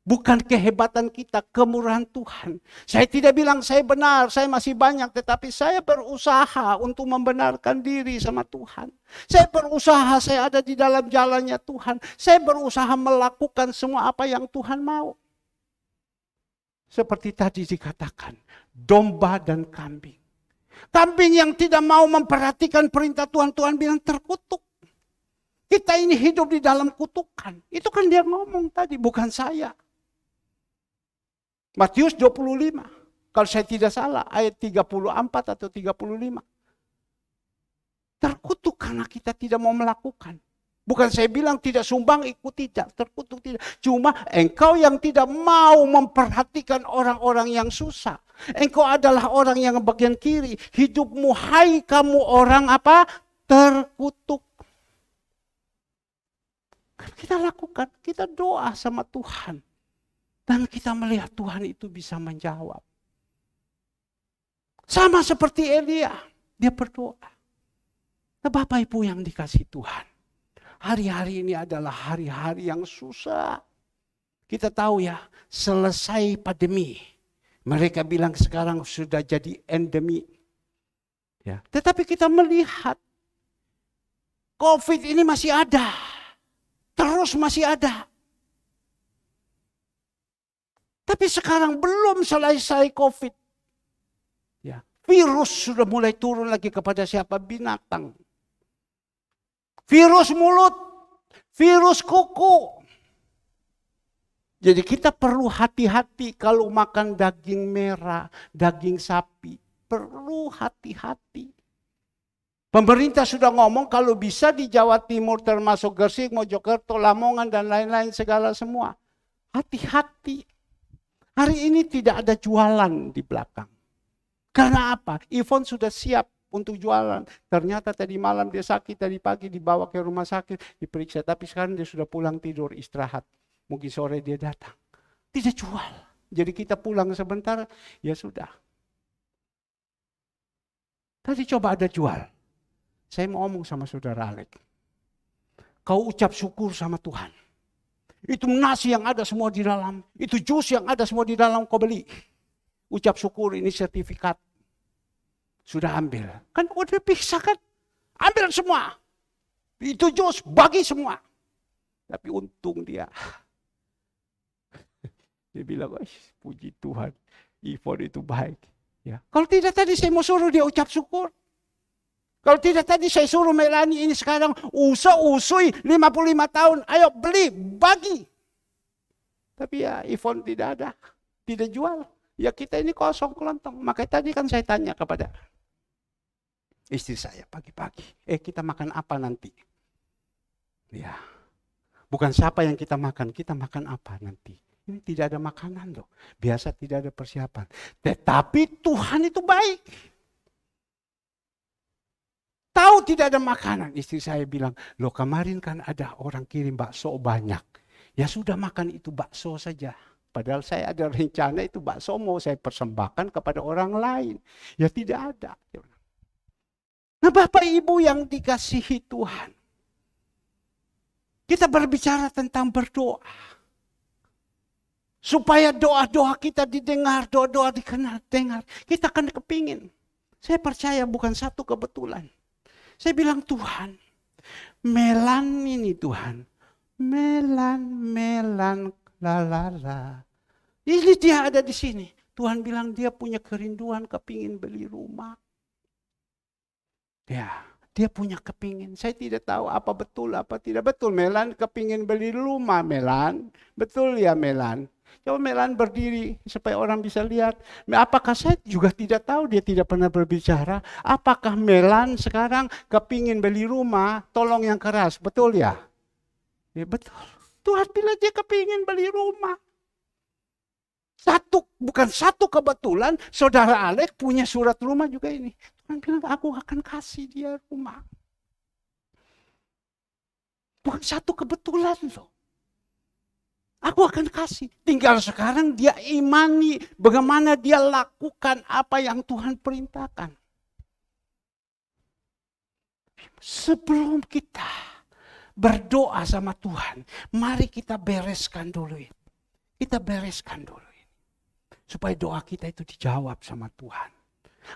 Bukan kehebatan kita, kemurahan Tuhan. Saya tidak bilang saya benar, saya masih banyak. Tetapi saya berusaha untuk membenarkan diri sama Tuhan. Saya berusaha, saya ada di dalam jalannya Tuhan. Saya berusaha melakukan semua apa yang Tuhan mau. Seperti tadi dikatakan, domba dan kambing. Kambing yang tidak mau memperhatikan perintah Tuhan, Tuhan bilang terkutuk. Kita ini hidup di dalam kutukan. Itu kan dia ngomong tadi, bukan saya. Matius 25, kalau saya tidak salah, ayat 34 atau 35. Terkutuk karena kita tidak mau melakukan. Bukan saya bilang tidak sumbang, ikut tidak, terkutuk tidak. Cuma engkau yang tidak mau memperhatikan orang-orang yang susah. Engkau adalah orang yang bagian kiri. Hidupmu, hai kamu orang apa? Terkutuk. Kita lakukan, kita doa sama Tuhan. Dan kita melihat Tuhan itu bisa menjawab. Sama seperti Elia. Dia berdoa. Nah, Bapak Ibu yang dikasih Tuhan. Hari-hari ini adalah hari-hari yang susah. Kita tahu ya, selesai pandemi. Mereka bilang sekarang sudah jadi endemi. Ya. Tetapi kita melihat. COVID ini masih ada. Terus masih ada. Tapi sekarang belum selesai COVID. Ya, virus sudah mulai turun lagi kepada siapa? Binatang. Virus mulut, virus kuku. Jadi kita perlu hati-hati kalau makan daging merah, daging sapi. Perlu hati-hati. Pemerintah sudah ngomong kalau bisa di Jawa Timur termasuk Gresik, Mojokerto, Lamongan dan lain-lain segala semua. Hati-hati. Hari ini tidak ada jualan di belakang. Karena apa? Yvonne sudah siap untuk jualan. Ternyata tadi malam dia sakit, tadi pagi dibawa ke rumah sakit, diperiksa. Tapi sekarang dia sudah pulang tidur, istirahat. Mungkin sore dia datang. Tidak jual. Jadi kita pulang sebentar, ya sudah. Tadi coba ada jual. Saya mau ngomong sama saudara Alek. Kau ucap syukur sama Tuhan. Itu nasi yang ada semua di dalam. Itu jus yang ada semua di dalam kau beli. Ucap syukur, ini sertifikat. Sudah ambil. Kan udah bisa kan? Ambil semua. Itu jus, bagi semua. Tapi untung dia. Dia bilang, puji Tuhan. Ivon itu baik. Ya. Kalau tidak tadi saya mau suruh dia ucap syukur. Kalau tidak tadi saya suruh Melani ini sekarang usui 55 tahun. Ayo beli, bagi. Tapi ya Ivon tidak ada. Tidak jual. Ya kita ini kosong kelontong. Makanya tadi kan saya tanya kepada istri saya pagi-pagi. Kita makan apa nanti? Ya. Bukan siapa yang kita makan apa nanti. Ini tidak ada makanan loh. Biasa tidak ada persiapan. Tetapi Tuhan itu baik. Tahu tidak ada makanan. Istri saya bilang, loh kemarin kan ada orang kirim bakso banyak. Ya sudah makan itu bakso saja. Padahal saya ada rencana itu bakso mau saya persembahkan kepada orang lain. Ya tidak ada. Nah Bapak Ibu yang dikasihi Tuhan. Kita berbicara tentang berdoa. Supaya doa-doa kita didengar, doa-doa dengar. Kita akan kepingin. Saya percaya bukan satu kebetulan. Saya bilang Tuhan, Melan ini Tuhan. Melan, lalala. Ini dia ada di sini. Tuhan bilang dia punya kerinduan, kepingin beli rumah. Ya, dia punya kepingin. Saya tidak tahu apa betul, apa tidak betul. Melan kepingin beli rumah, Melan. Betul ya Melan. Coba Melan berdiri supaya orang bisa lihat. Apakah saya juga tidak tahu, dia tidak pernah berbicara. Apakah Melan sekarang kepingin beli rumah, tolong yang keras. Betul ya? Ya betul. Tuhan bilang dia kepingin beli rumah. Bukan satu kebetulan, saudara Alek punya surat rumah juga ini. Tuhan bilang aku akan kasih dia rumah. Bukan satu kebetulan loh. Aku akan kasih. Tinggal sekarang dia imani bagaimana dia lakukan apa yang Tuhan perintahkan. Sebelum kita berdoa sama Tuhan, mari kita bereskan dulu ini. Kita bereskan dulu ini. Supaya doa kita itu dijawab sama Tuhan.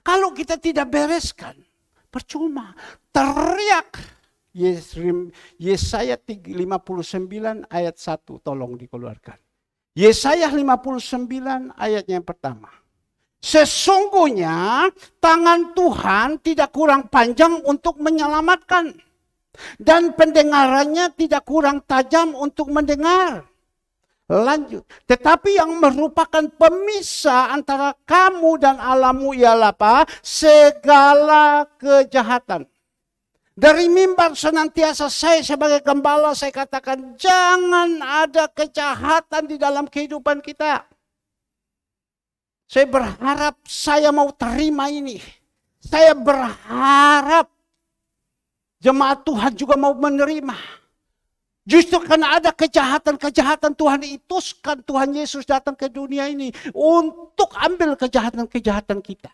Kalau kita tidak bereskan, percuma. Teriak. Yesaya 59 ayat 1 tolong dikeluarkan. Yesaya 59 ayatnya yang pertama. Sesungguhnya tangan Tuhan tidak kurang panjang untuk menyelamatkan. Dan pendengarannya tidak kurang tajam untuk mendengar. Lanjut. Tetapi yang merupakan pemisah antara kamu dan Allahmu ialah apa? Segala kejahatan. Dari mimbar senantiasa saya sebagai gembala saya katakan jangan ada kejahatan di dalam kehidupan kita. Saya berharap saya mau terima ini. Saya berharap jemaat Tuhan juga mau menerima. Justru karena ada kejahatan-kejahatan Tuhan ituskan Tuhan Yesus datang ke dunia ini untuk ambil kejahatan-kejahatan kita.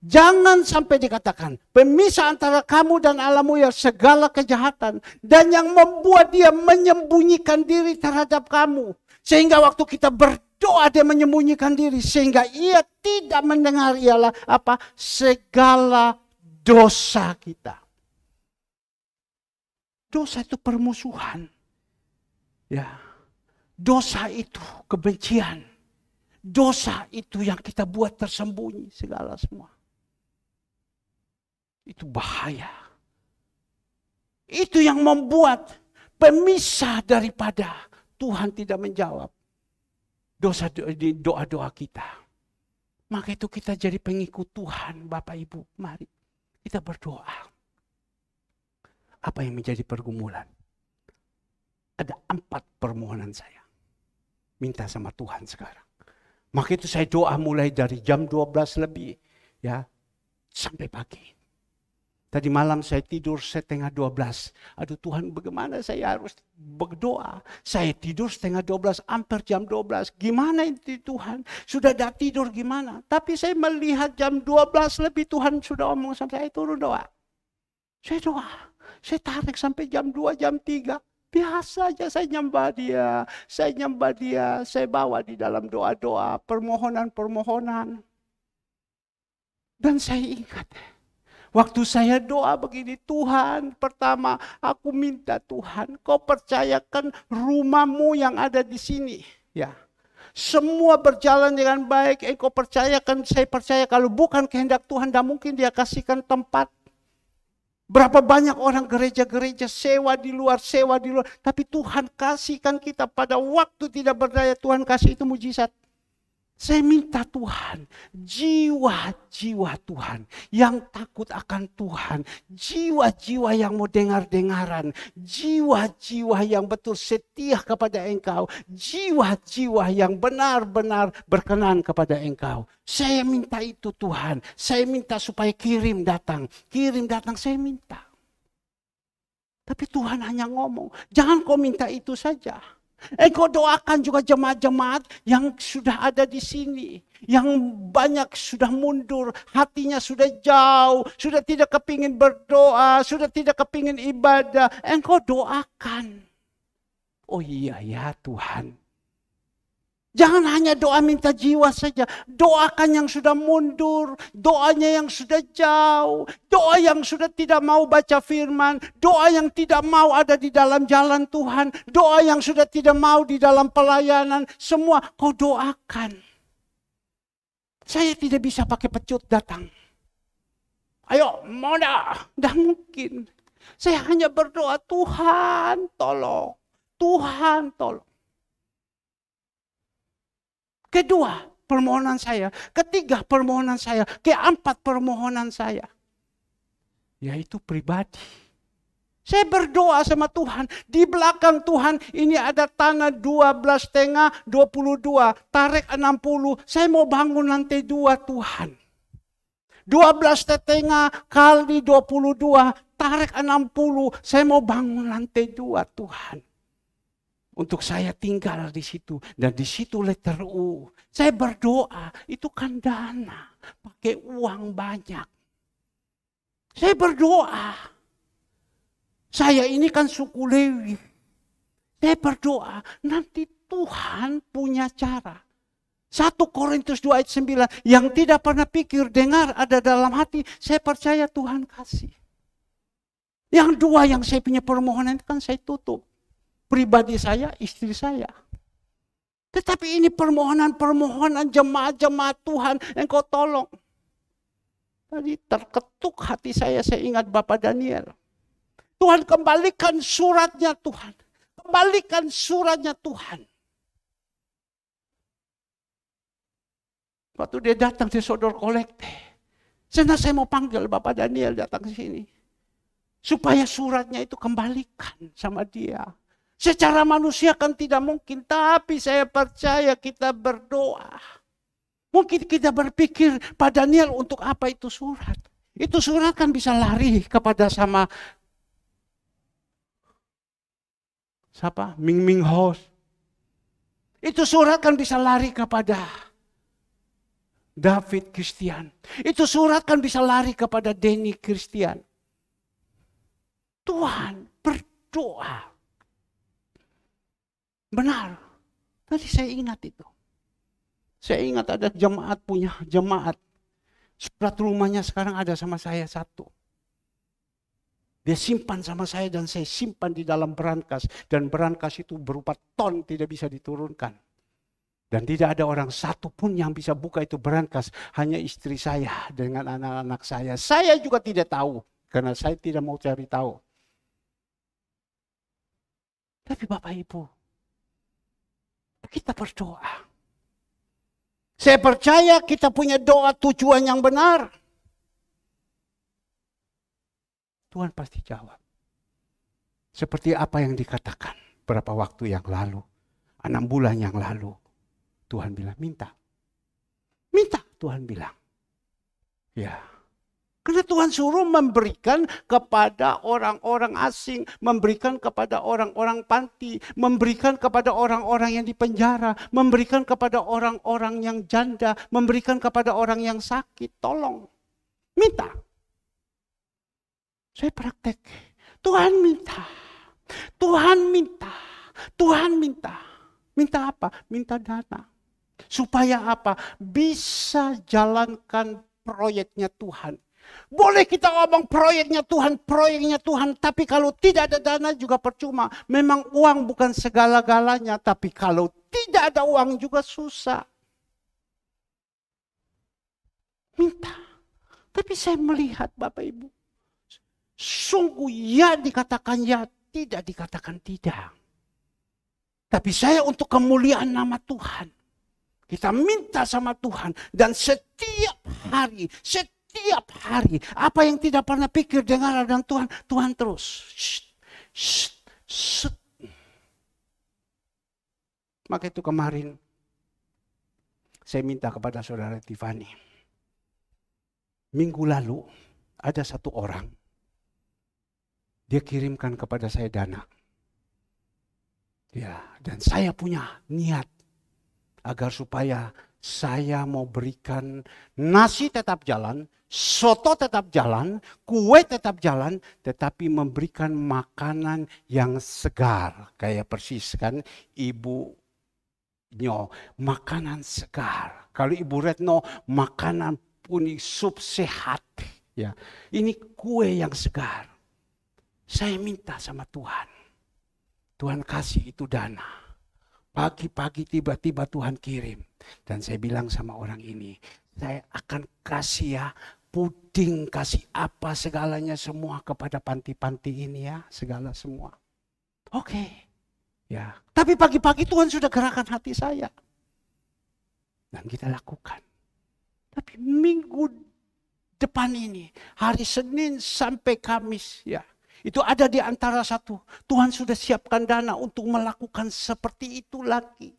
Jangan sampai dikatakan pemisah antara kamu dan Allahmu ya segala kejahatan. Dan yang membuat dia menyembunyikan diri terhadap kamu. Sehingga waktu kita berdoa dia menyembunyikan diri. Sehingga ia tidak mendengar ialah apa? Segala dosa kita. Dosa itu permusuhan. Ya. Dosa itu kebencian. Dosa itu yang kita buat tersembunyi segala semua. Itu bahaya. Itu yang membuat pemisah daripada Tuhan tidak menjawab doa-doa kita. Maka itu kita jadi pengikut Tuhan, Bapak Ibu. Mari kita berdoa. Apa yang menjadi pergumulan? Ada 4 permohonan saya. Minta sama Tuhan sekarang. Maka itu saya doa mulai dari jam 12 lebih. Ya, sampai pagi. Tadi malam saya tidur setengah 12. Aduh Tuhan, bagaimana saya harus berdoa? Saya tidur setengah 12, hampir jam 12. Gimana itu Tuhan? Sudah dah tidur gimana? Tapi saya melihat jam 12 lebih Tuhan sudah omong sama saya, turun doa. Saya doa. Saya tarik sampai jam 2, jam 3. Biasa aja saya nyembah dia. Saya bawa di dalam doa-doa, permohonan-permohonan. Dan saya ingat, waktu saya doa begini, Tuhan, pertama aku minta Tuhan, kau percayakan rumahmu yang ada di sini. Ya, semua berjalan dengan baik, engkau percayakan, saya percaya kalau bukan kehendak Tuhan, tidak mungkin dia kasihkan tempat. Berapa banyak orang gereja-gereja sewa di luar, tapi Tuhan kasihkan kita pada waktu tidak berdaya, Tuhan kasih itu mujizat. Saya minta Tuhan, jiwa-jiwa Tuhan yang takut akan Tuhan, jiwa-jiwa yang mau dengar-dengaran, jiwa-jiwa yang betul setia kepada Engkau, jiwa-jiwa yang benar-benar berkenan kepada Engkau. Saya minta itu Tuhan, saya minta supaya kirim datang, saya minta. Tapi Tuhan hanya ngomong, jangan kau minta itu saja. Engkau doakan juga jemaat-jemaat yang sudah ada di sini. Yang banyak sudah mundur, hatinya sudah jauh, sudah tidak kepingin berdoa, sudah tidak kepingin ibadah. Engkau doakan. Oh iya ya Tuhan. Jangan hanya doa minta jiwa saja. Doakan yang sudah mundur. Doanya yang sudah jauh. Doa yang sudah tidak mau baca firman. Doa yang tidak mau ada di dalam jalan Tuhan. Doa yang sudah tidak mau di dalam pelayanan. Semua kau doakan. Saya tidak bisa pakai pecut datang. Ayo, mau dah? Dah mungkin. Saya hanya berdoa, Tuhan tolong. Tuhan tolong. Kedua, permohonan saya. Ketiga, permohonan saya. Keempat, permohonan saya. Yaitu pribadi. Saya berdoa sama Tuhan. Di belakang Tuhan, ini ada tanah 12,5, 22. Tarik 60. Saya mau bangun lantai 2 Tuhan. 12,5 kali 22. Tarik 60. Saya mau bangun lantai 2 Tuhan. Untuk saya tinggal di situ. Dan di situ letter U. Saya berdoa, itu kan dana. Pakai uang banyak. Saya berdoa. Saya ini kan suku Lewi. Saya berdoa, nanti Tuhan punya cara. 1 Korintus 2 ayat 9. Yang tidak pernah pikir, dengar, ada dalam hati. Saya percaya Tuhan kasih. Yang dua yang saya punya permohonan itu kan saya tutup. Pribadi saya, istri saya. Tetapi ini permohonan-permohonan jemaat-jemaat Tuhan, Engkau tolong. Tadi terketuk hati saya ingat Bapak Daniel. Tuhan kembalikan suratnya Tuhan. Kembalikan suratnya Tuhan. Waktu dia datang di Sodor Kolekte. Saya mau panggil Bapak Daniel datang ke sini. Supaya suratnya itu kembalikan sama dia. Secara manusia kan tidak mungkin, tapi saya percaya kita berdoa. Mungkin kita berpikir, Pak Daniel untuk apa itu surat? Itu surat kan bisa lari kepada sama siapa? Ming Ming Hos. Itu surat kan bisa lari kepada David Christian. Itu surat kan bisa lari kepada Denny Christian. Tuhan berdoa. Benar. Tadi saya ingat itu. Saya ingat ada punya jemaat. Surat rumahnya sekarang ada sama saya 1. Dia simpan sama saya dan saya simpan di dalam berangkas. Dan berangkas itu berupa ton, tidak bisa diturunkan. Dan tidak ada orang satu pun yang bisa buka itu berangkas. Hanya istri saya dengan anak-anak saya. Saya juga tidak tahu. Karena saya tidak mau cari tahu. Tapi Bapak Ibu, kita berdoa. Saya percaya kita punya doa tujuan yang benar. Tuhan pasti jawab. Seperti apa yang dikatakan beberapa waktu yang lalu. 6 bulan yang lalu. Tuhan bilang minta. Minta Tuhan bilang. Ya. Karena Karena Tuhan suruh memberikan kepada orang-orang asing, memberikan kepada orang-orang panti, memberikan kepada orang-orang yang dipenjara, memberikan kepada orang-orang yang janda, memberikan kepada orang yang sakit. Tolong, minta. Saya praktek. Tuhan minta. Tuhan minta. Tuhan minta. Minta apa? Minta dana. Supaya apa? Bisa jalankan proyeknya Tuhan. Boleh kita ngomong proyeknya Tuhan, tapi kalau tidak ada dana juga percuma. Memang uang bukan segala-galanya, tapi kalau tidak ada uang juga susah. Minta. Tapi saya melihat Bapak Ibu, sungguh ya dikatakan ya, tidak dikatakan tidak. Tapi saya untuk kemuliaan nama Tuhan, kita minta sama Tuhan, dan setiap hari, apa yang tidak pernah pikir dengar dan Tuhan terus. Maka itu kemarin saya minta kepada saudara Tiffany. Minggu lalu ada satu orang, dia kirimkan kepada saya dana. Ya, dan saya punya niat agar supaya saya mau berikan nasi tetap jalan, soto tetap jalan, kue tetap jalan, tetapi memberikan makanan yang segar. Kayak persis kan Ibu Nyo, makanan segar. Kalau Ibu Retno, makanan puni sup sehat. Ya, ini kue yang segar. Saya minta sama Tuhan. Tuhan kasih itu dana. Pagi-pagi tiba-tiba Tuhan kirim. Dan saya bilang sama orang ini, saya akan kasih ya, puding, kasih apa segalanya semua kepada panti-panti ini ya, segala semua. Oke. Ya. Tapi pagi-pagi Tuhan sudah gerakan hati saya. Dan kita lakukan. Tapi minggu depan ini, hari Senin sampai Kamis ya, itu ada di antara satu. Tuhan sudah siapkan dana untuk melakukan seperti itu lagi.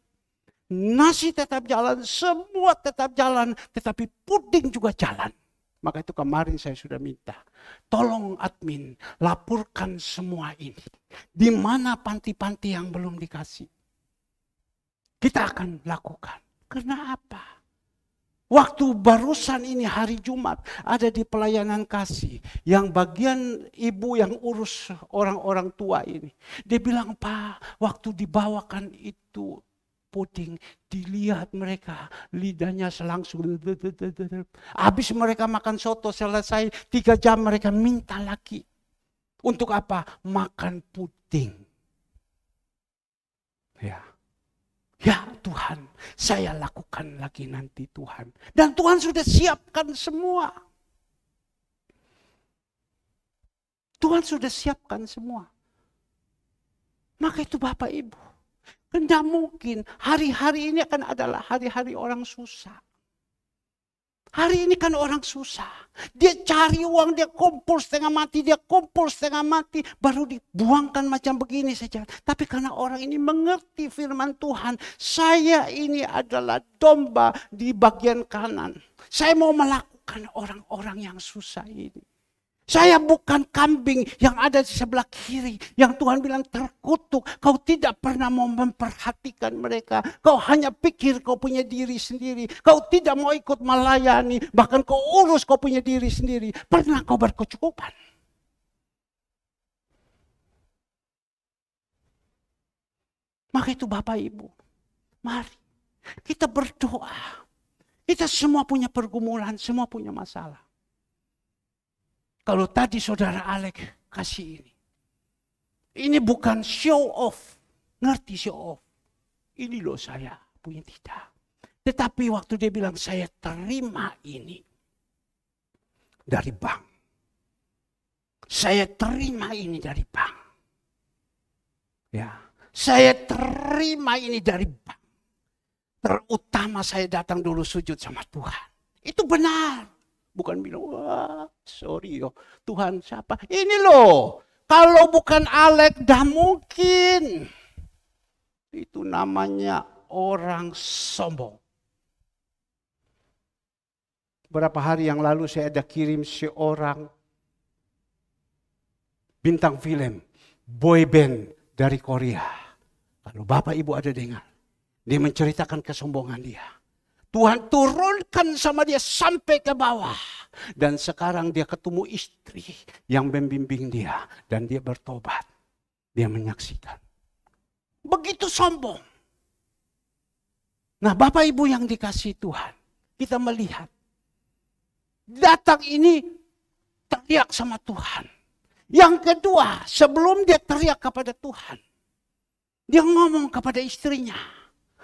Nasi tetap jalan, semua tetap jalan, tetapi puding juga jalan. Maka itu kemarin saya sudah minta, tolong admin, laporkan semua ini. Di mana panti-panti yang belum dikasih? Kita akan lakukan. Karena apa? Waktu barusan ini hari Jumat ada di pelayanan kasih. Yang bagian ibu yang urus orang-orang tua ini. Dia bilang, Pak, waktu dibawakan itu puding, dilihat mereka lidahnya selangsung. Habis mereka makan soto selesai 3 jam mereka minta lagi. Untuk apa? Makan puding. Ya Tuhan, saya lakukan lagi nanti Tuhan. Dan Tuhan sudah siapkan semua. Tuhan sudah siapkan semua. Maka itu Bapak Ibu, tidak mungkin hari-hari ini akan adalah hari-hari orang susah. Hari ini kan orang susah. Dia cari uang, dia kumpul setengah mati, baru dibuangkan macam begini saja. Tapi karena orang ini mengerti firman Tuhan, saya ini adalah domba di bagian kanan. Saya mau melakukan orang-orang yang susah ini. Saya bukan kambing yang ada di sebelah kiri. Yang Tuhan bilang terkutuk. Kau tidak pernah mau memperhatikan mereka. Kau hanya pikir kau punya diri sendiri. Kau tidak mau ikut melayani. Bahkan kau urus kau punya diri sendiri. Pernah kau berkecukupan? Maka itu Bapak Ibu, mari kita berdoa. Kita semua punya pergumulan, semua punya masalah. Kalau tadi saudara Alek kasih ini. Ini bukan show off. Ngerti show off. Ini loh saya punya tidak. Tetapi waktu dia bilang saya terima ini dari bank. Saya terima ini dari bank. Ya, saya terima ini dari bank. Terutama saya datang dulu sujud sama Tuhan. Itu benar. Bukan bilang, wah sorry yo, Tuhan siapa? Ini loh, kalau bukan Alek dah mungkin. Itu namanya orang sombong. Berapa hari yang lalu saya ada kirim seorang bintang film, boy band dari Korea. Kalau Bapak Ibu ada dengar, dia menceritakan kesombongan dia. Tuhan turunkan sama dia sampai ke bawah. Dan sekarang dia ketemu istri yang membimbing dia. Dan dia bertobat. Dia menyaksikan. Begitu sombong. Nah, Bapak Ibu yang dikasihi Tuhan, kita melihat. Datang ini teriak sama Tuhan. Yang kedua, sebelum dia teriak kepada Tuhan, dia ngomong kepada istrinya.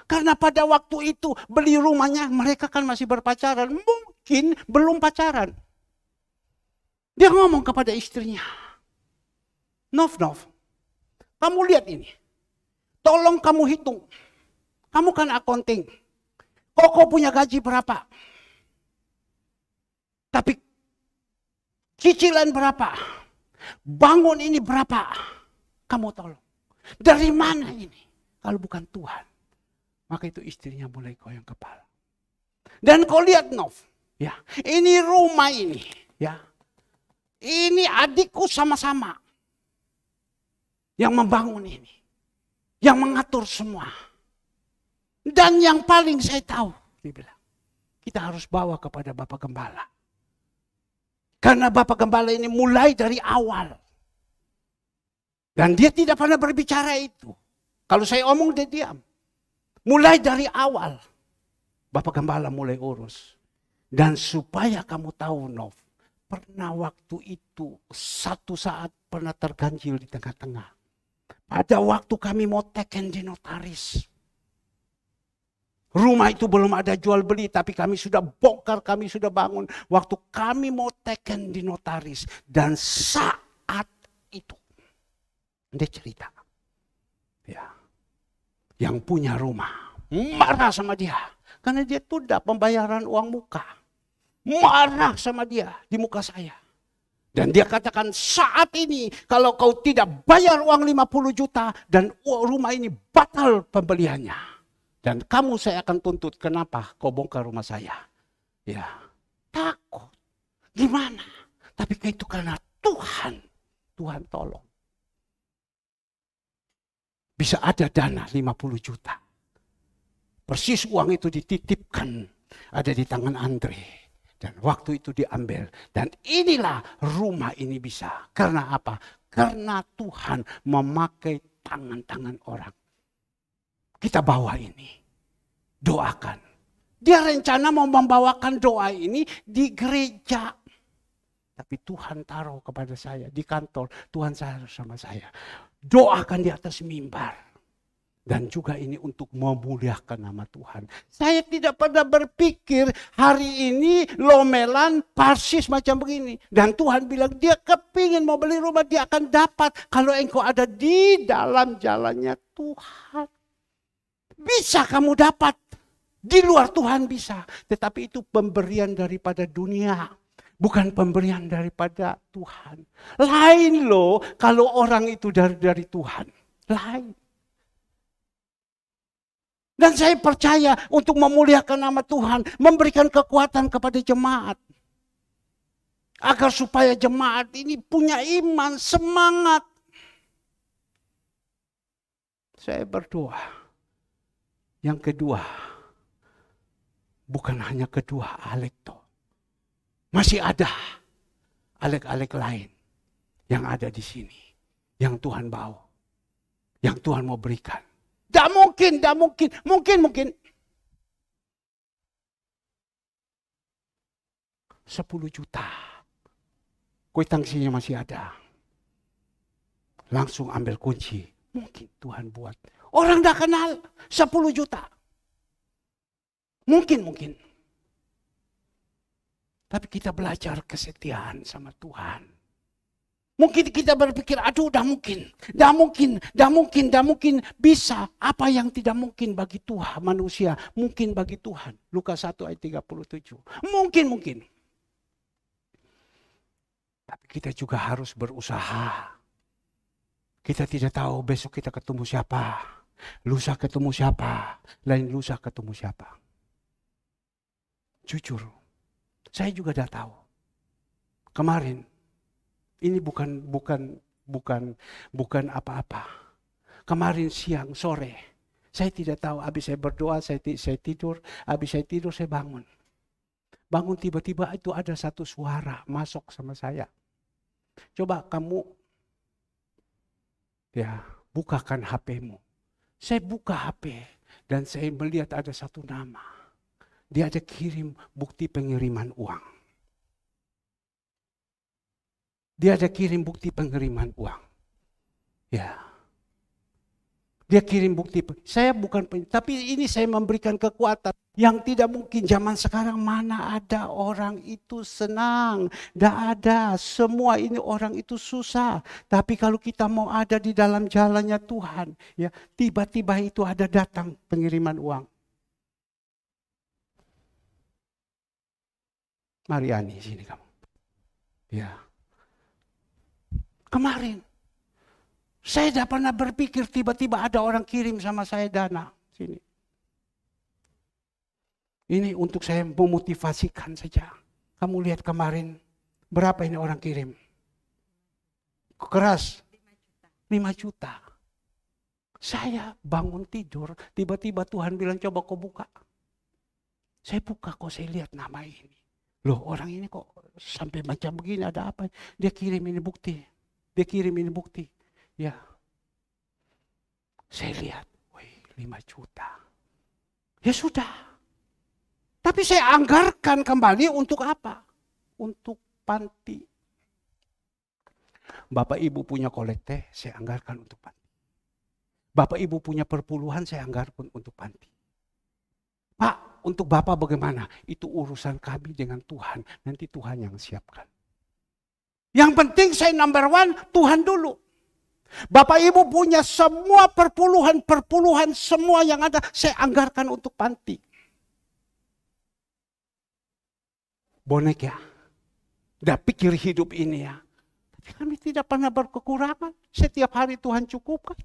Karena pada waktu itu beli rumahnya, mereka kan masih berpacaran. Mungkin belum pacaran. Dia ngomong kepada istrinya. Nov, kamu lihat ini. Tolong kamu hitung. Kamu kan accounting. Koko punya gaji berapa? Tapi cicilan berapa? Bangun ini berapa? Kamu tolong. Dari mana ini? Kalau bukan Tuhan. Maka itu istrinya mulai goyang kepala. Dan kau lihat Nov, ya, ini rumah ini, ya, ini adikku sama-sama yang membangun ini, yang mengatur semua. Dan yang paling saya tahu, dia bilang, kita harus bawa kepada Bapak Gembala. Karena Bapak Gembala ini mulai dari awal. Dan dia tidak pernah berbicara itu. Kalau saya omong dia diam. Mulai dari awal, Bapak Gembala mulai urus. Dan supaya kamu tahu Nov, pernah waktu itu satu saat pernah terganjil di tengah-tengah. Pada waktu kami mau teken di notaris. Rumah itu belum ada jual beli, tapi kami sudah bongkar, kami sudah bangun. Waktu kami mau teken di notaris. Dan saat itu, dia cerita. Ya. Yang punya rumah marah sama dia. Karena dia tunda pembayaran uang muka. Marah sama dia di muka saya. Dan dia katakan saat ini kalau kau tidak bayar uang 50 juta dan rumah ini batal pembeliannya. Dan kamu saya akan tuntut. Kenapa kau bongkar rumah saya? Ya, takut. Gimana? Tapi itu karena Tuhan. Tuhan tolong. Bisa ada dana 50 juta. Persis uang itu dititipkan. Ada di tangan Andre. Dan waktu itu diambil. Dan inilah rumah ini bisa. Karena apa? Karena Tuhan memakai tangan-tangan orang. Kita bawa ini. Doakan. Dia rencana mau membawakan doa ini di gereja. Tapi Tuhan taruh kepada saya di kantor. Tuhan sama saya. Doakan di atas mimbar. Dan juga ini untuk memuliakan nama Tuhan. Saya tidak pernah berpikir hari ini lomelan persis macam begini. Dan Tuhan bilang dia kepingin mau beli rumah dia akan dapat. Kalau engkau ada di dalam jalannya Tuhan. Bisa kamu dapat. Di luar Tuhan bisa. Tetapi itu pemberian daripada dunia. Bukan pemberian daripada Tuhan. Lain loh kalau orang itu dari Tuhan. Lain. Dan saya percaya untuk memuliakan nama Tuhan. Memberikan kekuatan kepada jemaat. Agar supaya jemaat ini punya iman, semangat. Saya berdoa. Yang kedua. Bukan hanya kedua Alekto. Masih ada alek-alek lain yang ada di sini. Yang Tuhan bawa. Yang Tuhan mau berikan. Tidak mungkin. Mungkin. 10 juta. Kue tangsinya masih ada. Langsung ambil kunci. Mungkin Tuhan buat. Orang tidak kenal 10 juta. Mungkin. Tapi kita belajar kesetiaan sama Tuhan. Mungkin kita berpikir, aduh dah mungkin. Bisa. Apa yang tidak mungkin bagi Tuhan, manusia. Mungkin bagi Tuhan. Lukas 1 ayat 37. Mungkin. Tapi kita juga harus berusaha. Kita tidak tahu besok kita ketemu siapa. Lusa ketemu siapa. Lain lusa ketemu siapa. Jujur. Saya juga udah tahu. Kemarin, ini bukan apa-apa. Kemarin siang, sore, saya tidak tahu. Habis saya berdoa, saya tidur. Habis saya tidur, saya bangun. Bangun tiba-tiba itu ada satu suara masuk sama saya. Coba kamu bukakan HP-mu. Saya buka HP dan saya melihat ada satu nama. Dia ada kirim bukti pengiriman uang. Dia ada kirim bukti pengiriman uang. Ya. Dia kirim bukti. Saya bukan, tapi ini saya memberikan kekuatan. Yang tidak mungkin zaman sekarang mana ada orang itu senang. Tidak ada. Semua ini orang itu susah. Tapi kalau kita mau ada di dalam jalannya Tuhan. Ya, tiba-tiba itu ada datang pengiriman uang. Mariani, sini kamu. Ya. Kemarin, saya tidak pernah berpikir tiba-tiba ada orang kirim sama saya dana. Sini. Ini untuk saya memotivasikan saja. Kamu lihat kemarin, berapa ini orang kirim? Keras. 5 juta. Saya bangun tidur, tiba-tiba Tuhan bilang coba kau buka. Saya buka kok, saya lihat nama ini. Loh, orang ini kok sampai macam begini, ada apa? Dia kirim ini bukti. Dia kirim ini bukti. Ya. Saya lihat, 5 juta. Ya sudah. Tapi saya anggarkan kembali untuk apa? Untuk panti. Bapak Ibu punya kolekte, saya anggarkan untuk panti. Bapak Ibu punya perpuluhan, saya anggarkan untuk panti. Pak, untuk Bapak bagaimana? Itu urusan kami dengan Tuhan. Nanti Tuhan yang siapkan. Yang penting saya number one, Tuhan dulu. Bapak Ibu punya semua perpuluhan semua yang ada, saya anggarkan untuk panti. Bonek ya. Udah pikir hidup ini ya. Tapi kami tidak pernah berkekurangan. Setiap hari Tuhan cukupkan.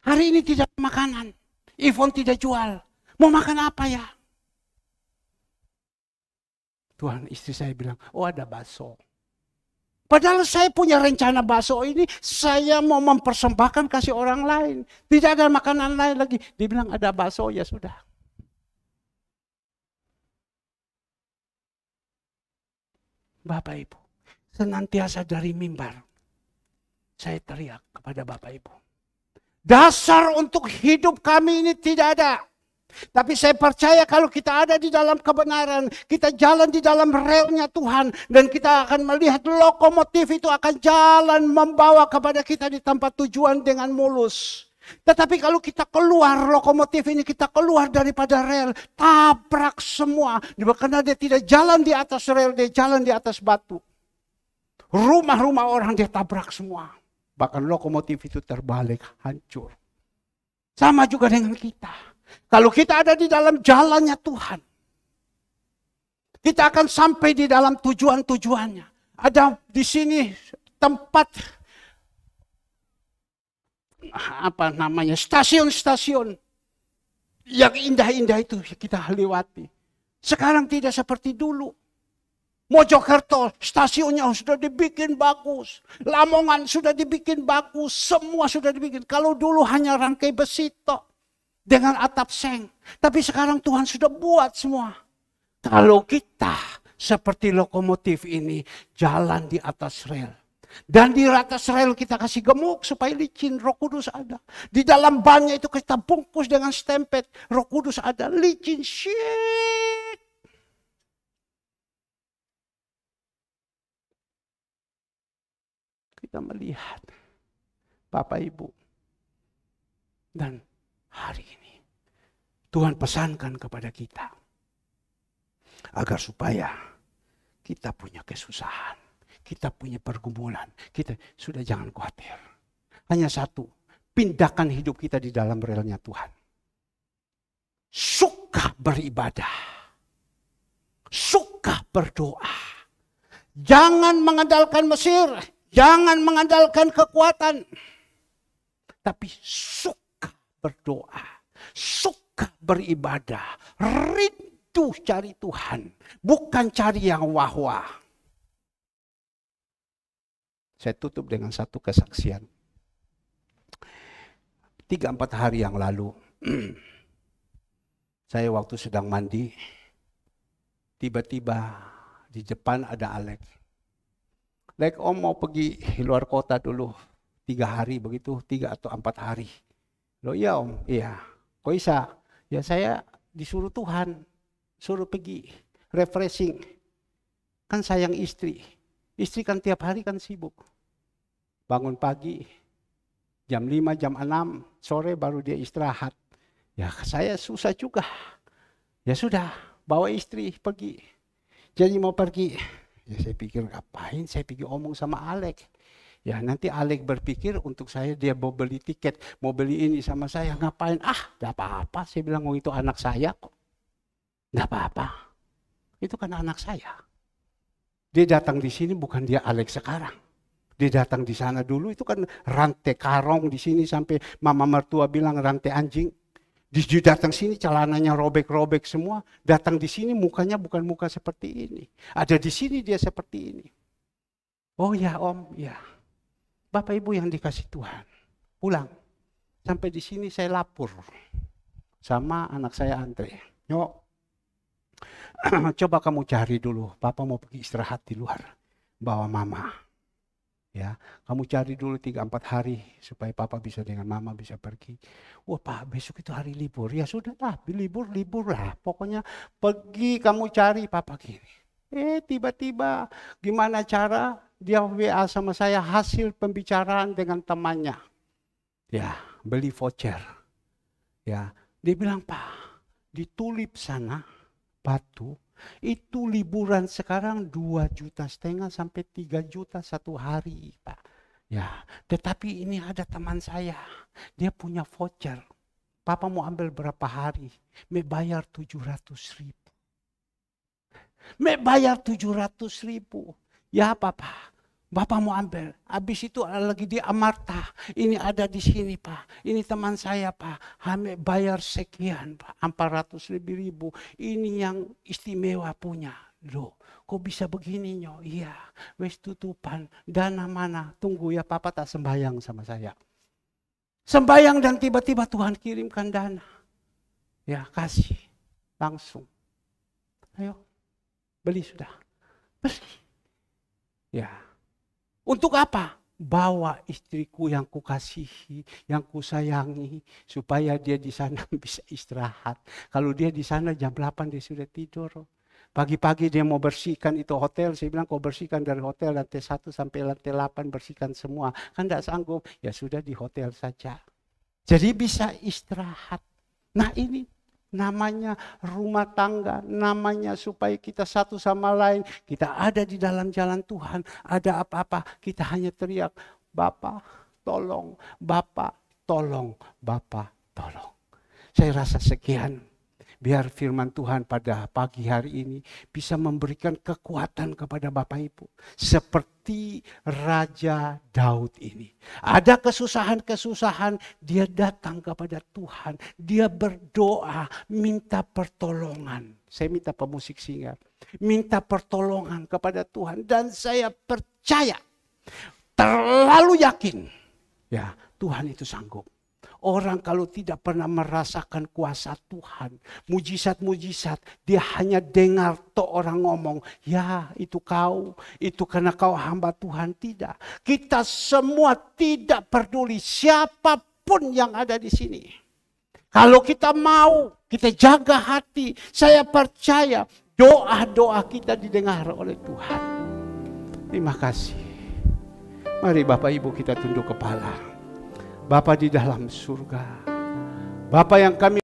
Hari ini tidak makanan. Ivon tidak jual. Mau makan apa ya? Tuhan, istri saya bilang, oh ada bakso. Padahal saya punya rencana bakso ini, saya mau mempersembahkan kasih orang lain. Tidak ada makanan lain lagi. Dia bilang ada bakso, ya sudah. Bapak Ibu, senantiasa dari mimbar, saya teriak kepada Bapak Ibu. Dasar untuk hidup kami ini tidak ada. Tapi saya percaya kalau kita ada di dalam kebenaran, kita jalan di dalam relnya Tuhan, dan kita akan melihat lokomotif itu akan jalan membawa kepada kita di tempat tujuan dengan mulus. Tetapi kalau kita keluar lokomotif ini, kita keluar daripada rel, tabrak semua. Karena dia tidak jalan di atas rel, dia jalan di atas batu. Rumah-rumah orang dia tabrak semua. Bahkan lokomotif itu terbalik, hancur. Sama juga dengan kita. Kalau kita ada di dalam jalannya Tuhan, kita akan sampai di dalam tujuan-tujuannya. Ada di sini tempat stasiun-stasiun yang indah-indah itu kita lewati. Sekarang tidak seperti dulu. Mojokerto stasiunnya sudah dibikin bagus. Lamongan sudah dibikin bagus. Semua sudah dibikin. Kalau dulu hanya rangkai besi tok. Dengan atap seng. Tapi sekarang Tuhan sudah buat semua. Kalau kita seperti lokomotif ini jalan di atas rel. Dan di atas rel kita kasih gemuk supaya licin, Roh Kudus ada. Di dalam bannya itu kita bungkus dengan stempet, Roh Kudus ada, licin, shit. Kita melihat Bapak Ibu. Dan hari ini Tuhan pesankan kepada kita agar supaya kita punya kesusahan, kita punya pergumulan, kita sudah jangan khawatir. Hanya satu, pindahkan hidup kita di dalam relnya Tuhan. Suka beribadah, suka berdoa. Jangan mengandalkan Mesir, jangan mengandalkan kekuatan, tapi suka berdoa, suka beribadah, rindu itu cari Tuhan, bukan cari yang wah-wah. Saya tutup dengan satu kesaksian. 3-4 hari yang lalu, saya waktu sedang mandi, tiba-tiba di depan ada Alek. Lek, Om mau pergi luar kota dulu, 3 hari begitu, 3 atau 4 hari. Loh iya Om, iya. Kok bisa? Ya saya disuruh Tuhan, suruh pergi, refreshing. Kan sayang istri. Istri kan tiap hari kan sibuk. Bangun pagi, jam 5, jam 6, sore baru dia istirahat. Ya saya susah juga. Ya sudah, bawa istri pergi. Jadi mau pergi. Ya saya pikir ngapain saya pergi omong sama Alek. Ya nanti Alek berpikir untuk saya dia mau beli tiket, mau beli ini sama saya. Ngapain? Gak apa-apa. Saya bilang, oh itu anak saya kok. Gak apa-apa. Itu kan anak saya. Dia datang di sini bukan dia Alek sekarang. Dia datang di sana dulu itu kan rantai karong di sini sampai mama mertua bilang rantai anjing. Dia datang sini celananya robek-robek semua. Datang di sini mukanya bukan muka seperti ini. Ada di sini dia seperti ini. Oh ya Om, ya. Bapak Ibu yang dikasih Tuhan. Pulang. Sampai di sini saya lapor sama anak saya Andre. Nyok. Coba kamu cari dulu, Papa mau pergi istirahat di luar, bawa Mama. Ya, kamu cari dulu 3-4 hari supaya Papa bisa dengan Mama bisa pergi. Wah Pak, besok itu hari libur. Ya sudah lah, libur lah. Pokoknya pergi kamu cari Papa gini. Tiba-tiba gimana cara dia WA sama saya hasil pembicaraan dengan temannya. Ya, beli voucher. Ya, dia bilang Pak, di Tulip sana Batu, itu liburan sekarang 2,5 juta sampai 3 juta satu hari, Pak. Ya, tetapi ini ada teman saya, dia punya voucher. Papa mau ambil berapa hari? Bayar 700.000. Bayar 700.000. Ya, Papa. Bapak mau ambil, habis itu lagi di Amarta, ini ada di sini Pak, ini teman saya Pak, bayar sekian Pak, 400.000, ini yang istimewa punya. Loh, kok bisa begini Nyo? Iya, wes tutupan, dana mana? Tunggu ya Papa tak sembayang sama saya. Sembayang dan tiba-tiba Tuhan kirimkan dana. Ya kasih, langsung. Ayo, beli sudah, beli. Ya. Untuk apa? Bawa istriku yang kukasihi, yang kusayangi, supaya dia di sana bisa istirahat. Kalau dia di sana jam 8 dia sudah tidur. Pagi-pagi dia mau bersihkan itu hotel, saya bilang kau bersihkan dari hotel lantai 1 sampai lantai 8, bersihkan semua. Kan tidak sanggup, ya sudah di hotel saja. Jadi bisa istirahat. Nah ini namanya rumah tangga, namanya supaya kita satu sama lain, kita ada di dalam jalan Tuhan, ada apa-apa, kita hanya teriak, Bapak tolong, Bapak tolong, Bapak tolong. Saya rasa sekian, biar firman Tuhan pada pagi hari ini bisa memberikan kekuatan kepada Bapak Ibu. Seperti Raja Daud ini. Ada kesusahan-kesusahan, dia datang kepada Tuhan. Dia berdoa, minta pertolongan. Saya minta pemusik singa. Minta pertolongan kepada Tuhan. Dan saya percaya, terlalu yakin, ya Tuhan itu sanggup. Orang kalau tidak pernah merasakan kuasa Tuhan, mujizat-mujizat, dia hanya dengar toh orang ngomong, ya itu kau, itu karena kau hamba Tuhan. Tidak. Kita semua tidak peduli siapapun yang ada di sini. Kalau kita mau, kita jaga hati, saya percaya doa-doa kita didengar oleh Tuhan. Terima kasih. Mari Bapak Ibu kita tunduk kepala. Bapa di dalam surga, Bapa yang kami